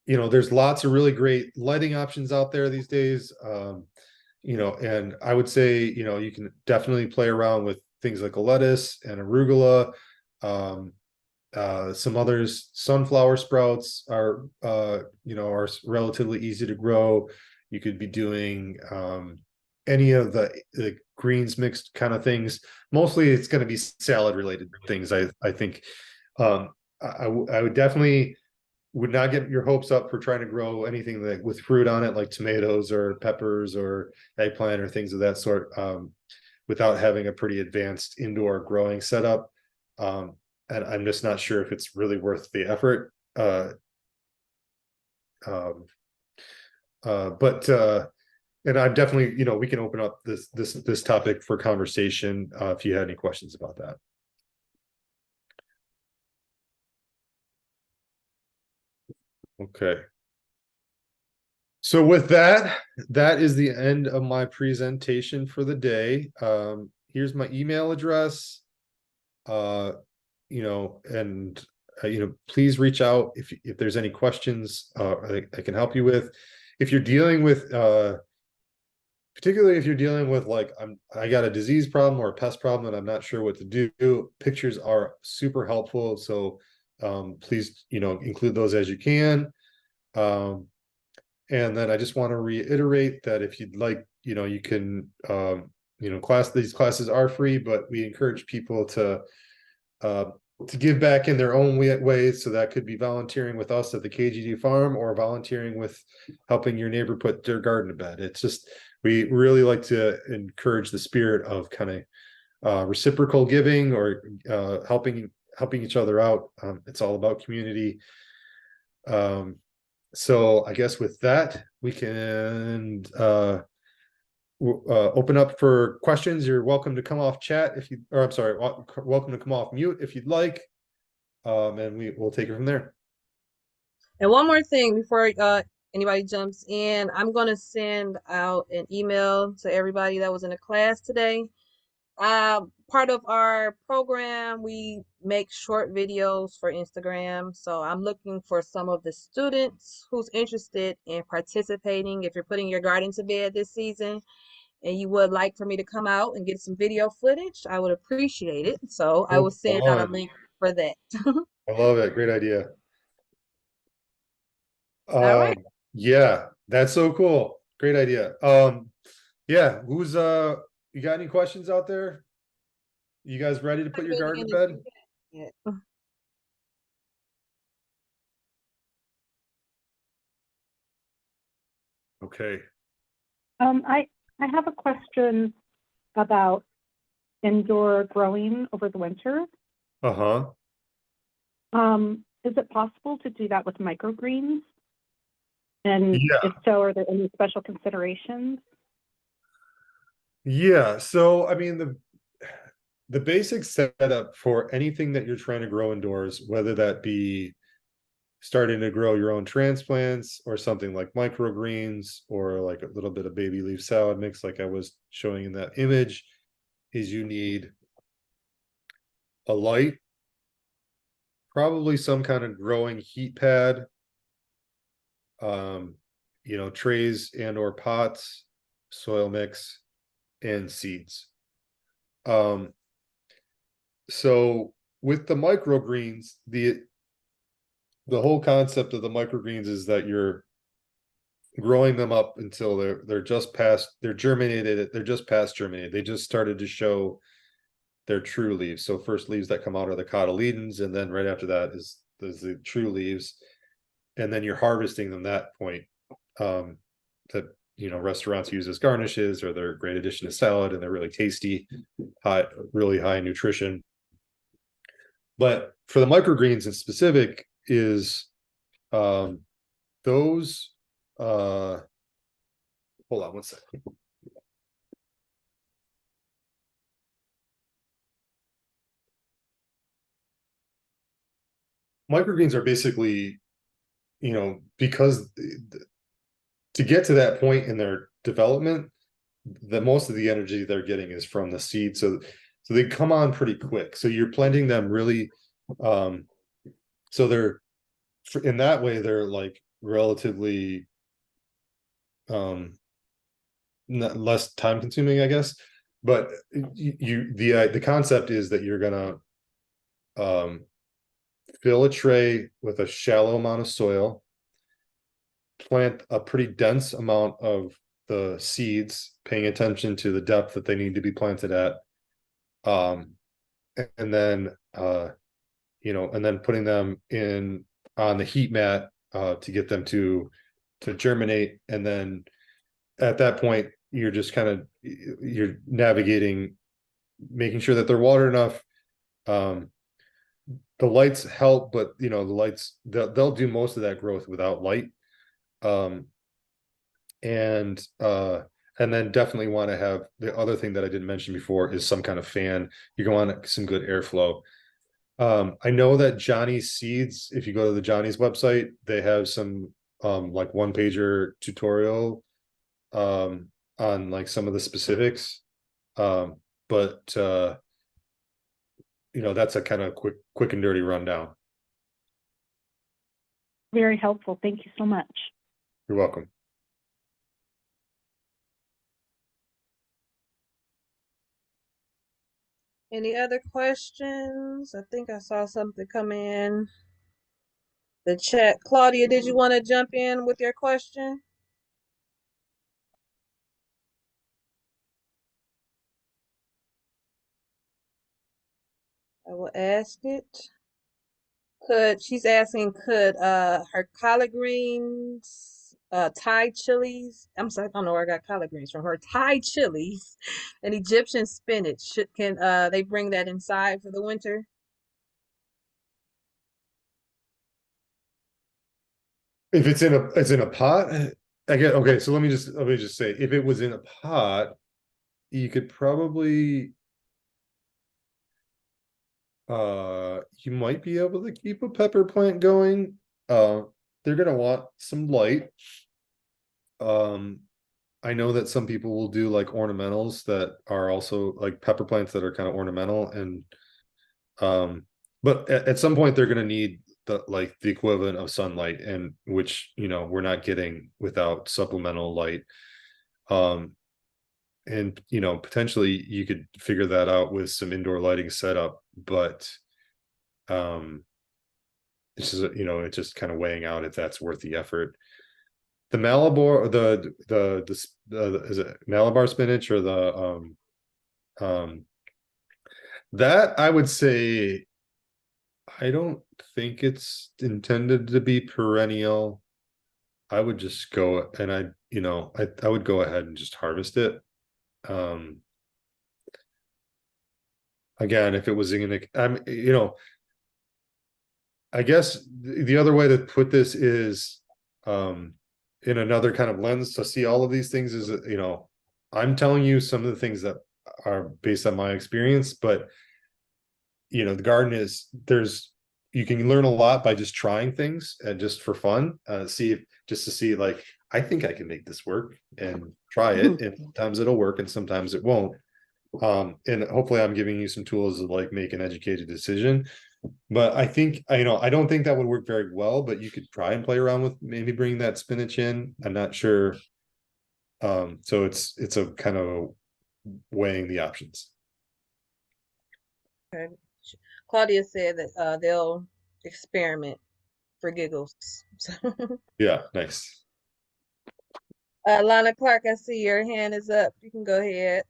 There's lots of really great lighting options out there these days. And I would say, you can definitely play around with things like a lettuce and arugula. Some others, sunflower sprouts are relatively easy to grow. You could be doing any of the greens mixed kind of things. Mostly it's going to be salad related things. I think I would definitely would not get your hopes up for trying to grow anything with fruit on it, like tomatoes or peppers or eggplant or things of that sort, without having a pretty advanced indoor growing setup. And I'm just not sure if it's really worth the effort. And I'm definitely, we can open up this topic for conversation if you had any questions about that. Okay. So with that is the end of my presentation for the day. Here's my email address. Please reach out if there's any questions I can help you with. If you're dealing with particularly if you're dealing with I got a disease problem or a pest problem and I'm not sure what to do, pictures are super helpful. So please, include those as you can. And then I just want to reiterate that if you'd like, you can, these classes are free, but we encourage people to give back in their own ways. So that could be volunteering with us at the KGD farm or volunteering with helping your neighbor put their garden to bed. It's just, we really like to encourage the spirit of kind of reciprocal giving or helping each other out. It's all about community. So I guess with that, we can open up for questions. You're welcome to come off chat welcome to come off mute if you'd like. And we'll take it from there. And one more thing before anybody jumps in, I'm going to send out an email to everybody that was in the class today. Part of our program, we make short videos for Instagram. So I'm looking for some of the students who's interested in participating. If you're putting your garden to bed this season and you would like for me to come out and get some video footage, I would appreciate it. So I will send out a link for that. I love it. Great idea. All right. Yeah, that's so cool. Great idea. Yeah, who's you got any questions out there? You guys ready to put your garden to bed? Yeah. Okay. I have a question about indoor growing over the winter. Uh-huh. Is it possible to do that with microgreens? And Yeah. if so, are there any special considerations? Yeah, so I mean the basic setup for anything that you're trying to grow indoors, whether that be starting to grow your own transplants or something like microgreens or like a little bit of baby leaf salad mix, like I was showing in that image, is you need a light, probably some kind of growing heat pad, um, trays and or pots, soil mix, and seeds. So with the microgreens, the whole concept of the microgreens is that you're growing them up until they're germinated, they're just past germinated. They just started to show their true leaves. So first leaves that come out are the cotyledons, and then right after that is the true leaves. And then you're harvesting them that point. That restaurants use as garnishes, or they're a great addition to salad, and they're really tasty, really high in nutrition. But for the microgreens in specific is those hold on one second. Microgreens are basically, because to get to that point in their development, the most of the energy they're getting is from the seed. So they come on pretty quick. So you're planting them really, so they're in that way, they're like relatively less time consuming, I guess. But the concept is that you're gonna fill a tray with a shallow amount of soil, plant a pretty dense amount of the seeds, paying attention to the depth that they need to be planted at, and then putting them in on the heat mat to get them to germinate. And then at that point you're just you're navigating, making sure that they're watered enough. The lights help, but the lights, they'll do most of that growth without light. And then definitely want to have, the other thing that I didn't mention before is some kind of fan. You want some good airflow. I know that Johnny's Seeds, if you go to the Johnny's website, they have some like one pager tutorial on like some of the specifics. But that's a kind of quick and dirty rundown. Very helpful. Thank you so much. You're welcome. Any other questions? I think I saw something come in the chat. Claudia, did you want to jump in with your question? I will ask it. She's asking, could her collard greens, Thai chilies, I'm sorry, I don't know where I got collard greens from, her Thai chilies and Egyptian spinach, can they bring that inside for the winter? If it's in a pot, I get okay. So let me just say, if it was in a pot, you could probably you might be able to keep a pepper plant going. They're gonna want some light. I know that some people will do like ornamentals that are also like pepper plants that are kind of ornamental, and but at some point they're gonna need the equivalent of sunlight, and which we're not getting without supplemental light. And potentially you could figure that out with some indoor lighting setup, but this is it's just kind of weighing out if that's worth the effort. The Malabar, the is it Malabar spinach, or that I would say, I don't think it's intended to be perennial. I would just go and I would go ahead and just harvest it. Again, if it was in I guess the other way to put this is in another kind of lens to see all of these things is, I'm telling you some of the things that are based on my experience, but the garden is you can learn a lot by just trying things and just for fun, just to see like, I think I can make this work and try it. And sometimes it'll work and sometimes it won't. And hopefully I'm giving you some tools to like make an educated decision. But I think, I don't think that would work very well, but you could try and play around with maybe bringing that spinach in. I'm not sure. So it's a kind of weighing the options. Okay. Claudia said that they'll experiment for giggles. So, Yeah, nice. Lana Clark, I see your hand is up. You can go ahead.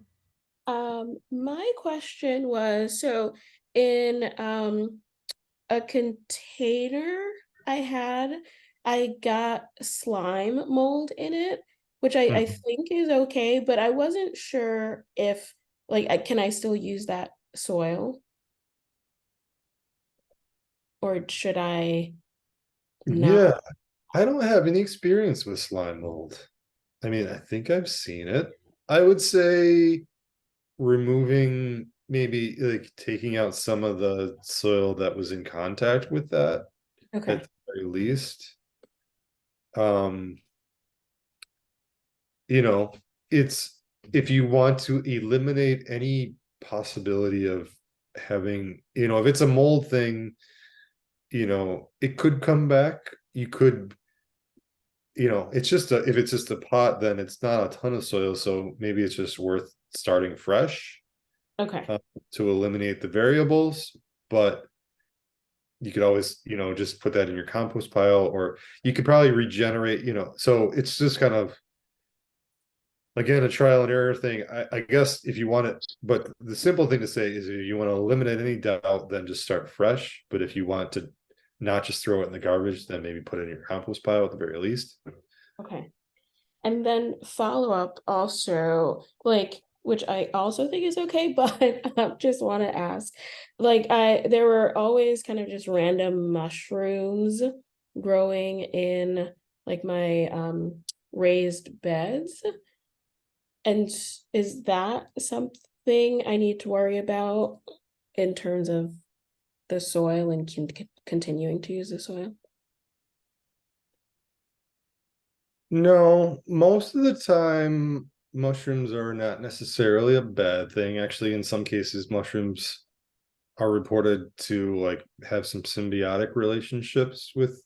My question was, so in a container I got slime mold in it, which I think is okay, but I wasn't sure if like can I still use that soil? Or should I not? Yeah, I don't have any experience with slime mold. I mean, I think I've seen it. I would say removing, maybe like taking out some of the soil that was in contact with that Okay. at the very least. Um, it's, if you want to eliminate any possibility of having, if it's a mold thing, it could come back. You could, it's just if it's just a pot, then it's not a ton of soil, so maybe it's just worth starting fresh Okay. to eliminate the variables. But you could always, just put that in your compost pile, or you could probably regenerate, so it's just kind of, again, a trial and error thing. I guess if you want it, but the simple thing to say is if you want to eliminate any doubt, then just start fresh. But if you want to not just throw it in the garbage, then maybe put it in your compost pile at the very least. Okay. And then follow up also, like, which I also think is okay, but I just want to ask, like, there were always kind of just random mushrooms growing in like my raised beds. And is that something I need to worry about in terms of the soil and continuing to use the soil? No, most of the time, mushrooms are not necessarily a bad thing. Actually, in some cases, mushrooms are reported to like have some symbiotic relationships with,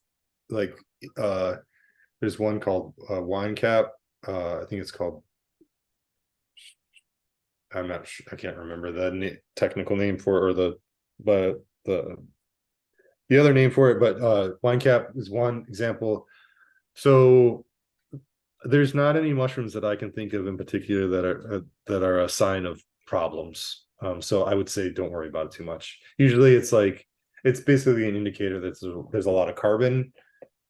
like, there's one called wine cap. I think it's called, I'm not sure, I can't remember the technical name for it, or but the other name for it, but wine cap is one example. So there's not any mushrooms that I can think of in particular that are a sign of problems. So I would say don't worry about it too much. Usually it's basically an indicator that there's a lot of carbon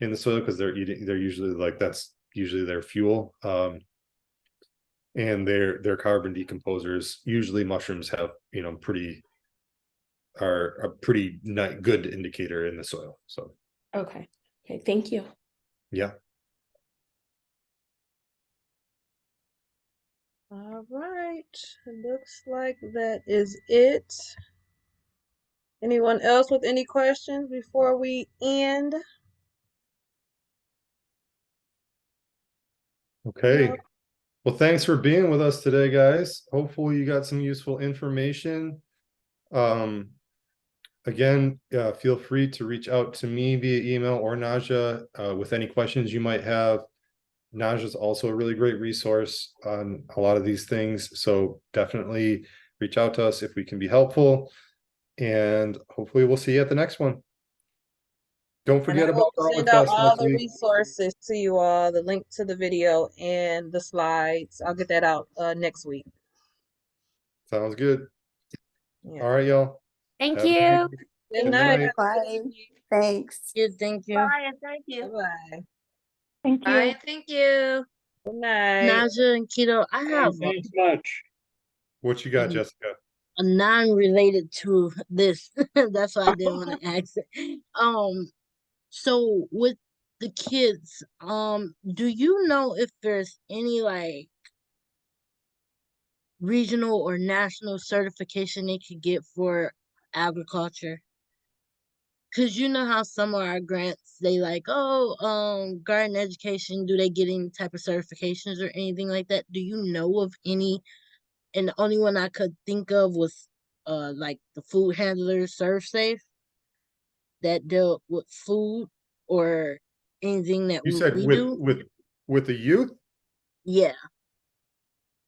in the soil, because they're usually like, that's usually their fuel. And they're carbon decomposers. Usually mushrooms have, are a pretty good indicator in the soil. So Okay. Okay, thank you. yeah. All right. It looks like that is it. Anyone else with any questions before we end? Okay. No. Well, thanks for being with us today, guys. Hopefully you got some useful information. Again, feel free to reach out to me via email or Naja with any questions you might have. Naja is also a really great resource on a lot of these things. So definitely reach out to us if we can be helpful. And hopefully we'll see you at the next one. Don't And forget I about will our send out test all next the week. resources to you all, the link to the video and the slides. I'll get that out next week. Sounds good. Yeah. All right, y'all. Thank Have a you. Good good night. night. Bye. Thanks. Thank you. Bye, and thank you. Bye-bye. Thank Bye, you. and thank you. Good night. Naja and Kido, I have Thanks much. What you got, Mm. Jessica? a non-related to this. That's why I didn't want to ask it. So with the kids, do you know if there's any like regional or national certification they could get for agriculture? Cause you know how some of our grants they like, oh, garden education, do they get any type of certifications or anything like that? Do you know of any? And the only one I could think of was like the food handler serve safe that dealt with food or anything that You said we do. with the youth? Yeah.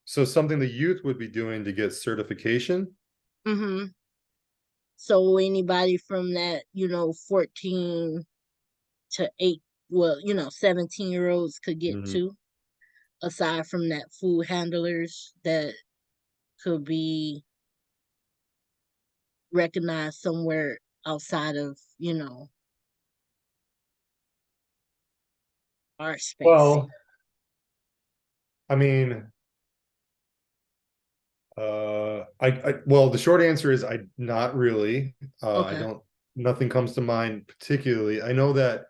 So something the youth would be doing to get certification? Mm-hmm. So anybody from that, 14 to 8, well, 17-year-olds could get Mhm. to, aside from that food handlers that could be recognized somewhere outside of, our space. Well, I mean, well, the short answer is I not really. I Okay. don't. Nothing comes to mind particularly. I know that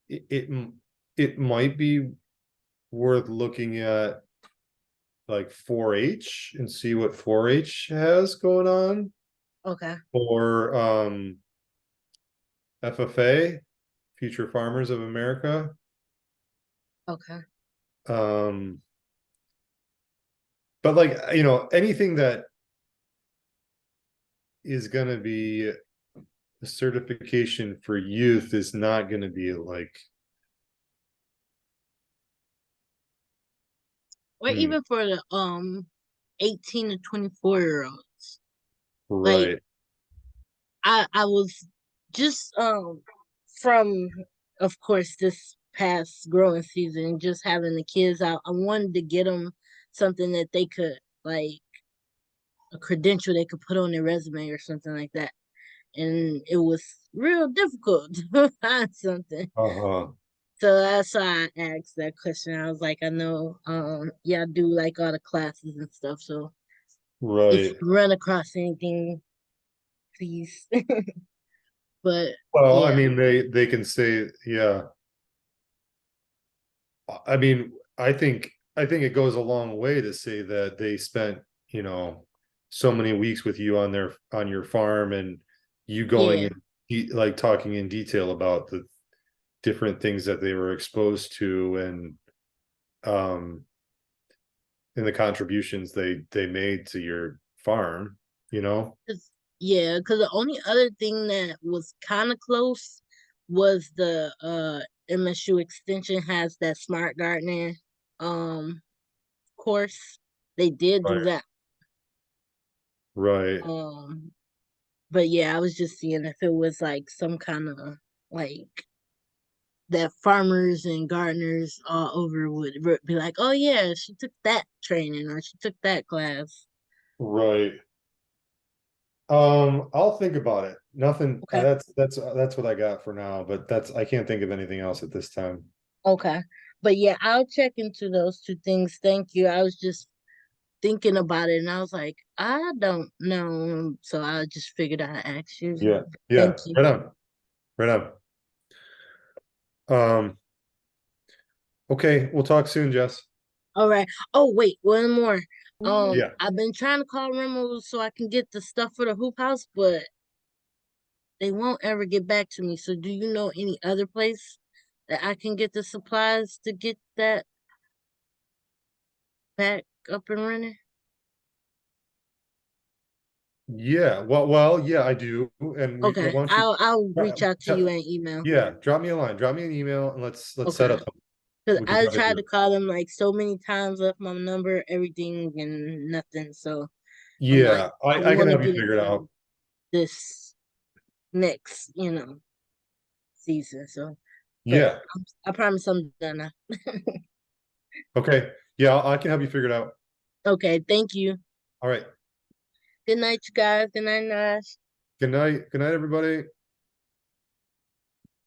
it might be worth looking at like 4-H and see what 4-H has going on, Okay. or FFA, Future Farmers of America. Okay. But like, anything that is going to be a certification for youth is not going to be like, Or even for the 18 to 24-year-olds. Like right. I was just from, of course, this past growing season, just having the kids out, I wanted to get them something that they could, like, a credential they could put on their resume or something like that. And it was real difficult to find something. Uh-huh. So that's why I asked that question. I was like, I know, yeah, I do like all the classes and stuff. So if Right. you run across anything, please. But Well, I yeah, mean, they can say, yeah. I mean, I think it goes a long way to say that they spent, so many weeks with you on your farm, and you going yeah, in like talking in detail about the different things that they were exposed to, um and the contributions they made to your farm, you know? because the only other thing that was kind of close was the MSU Extension has that smart gardening um course. They did do Right. that. Right. But yeah, I was just seeing if it was like some kind of like that farmers and gardeners all over would be like, oh yeah, she took that training or she took that class. Right. I'll think about it. Nothing, Okay. that's what I got for now, but I can't think of anything else at this time. Okay. But yeah, I'll check into those two things. Thank you. I was just thinking about it and I was like, I don't know. So I just figured I'd ask you. Yeah. Yeah. Thank you. Right on. Right on. Okay, we'll talk soon, Jess. All right. Oh wait, one more. Yeah. I've been trying to call Remo so I can get the stuff for the hoop house, but they won't ever get back to me. So do you know any other place that I can get the supplies to get that back up and running? Yeah. Well, yeah, I do. And we Okay. why don't you I'll reach out to you tell- in email. yeah, drop me a line, drop me an email, and let's set Okay. up something. Cause We can I try to tried do to it. call them like so many times, left my number, everything, and nothing. So I'm like, Yeah, I I can want to help you get figure it out. into this next, season. So, but Yeah. I promise I'm done now. Okay. Yeah, I can help you figure it out. Okay. Thank you. All right. Good night, you guys. Good night, Nash. Good night. Good night, everybody.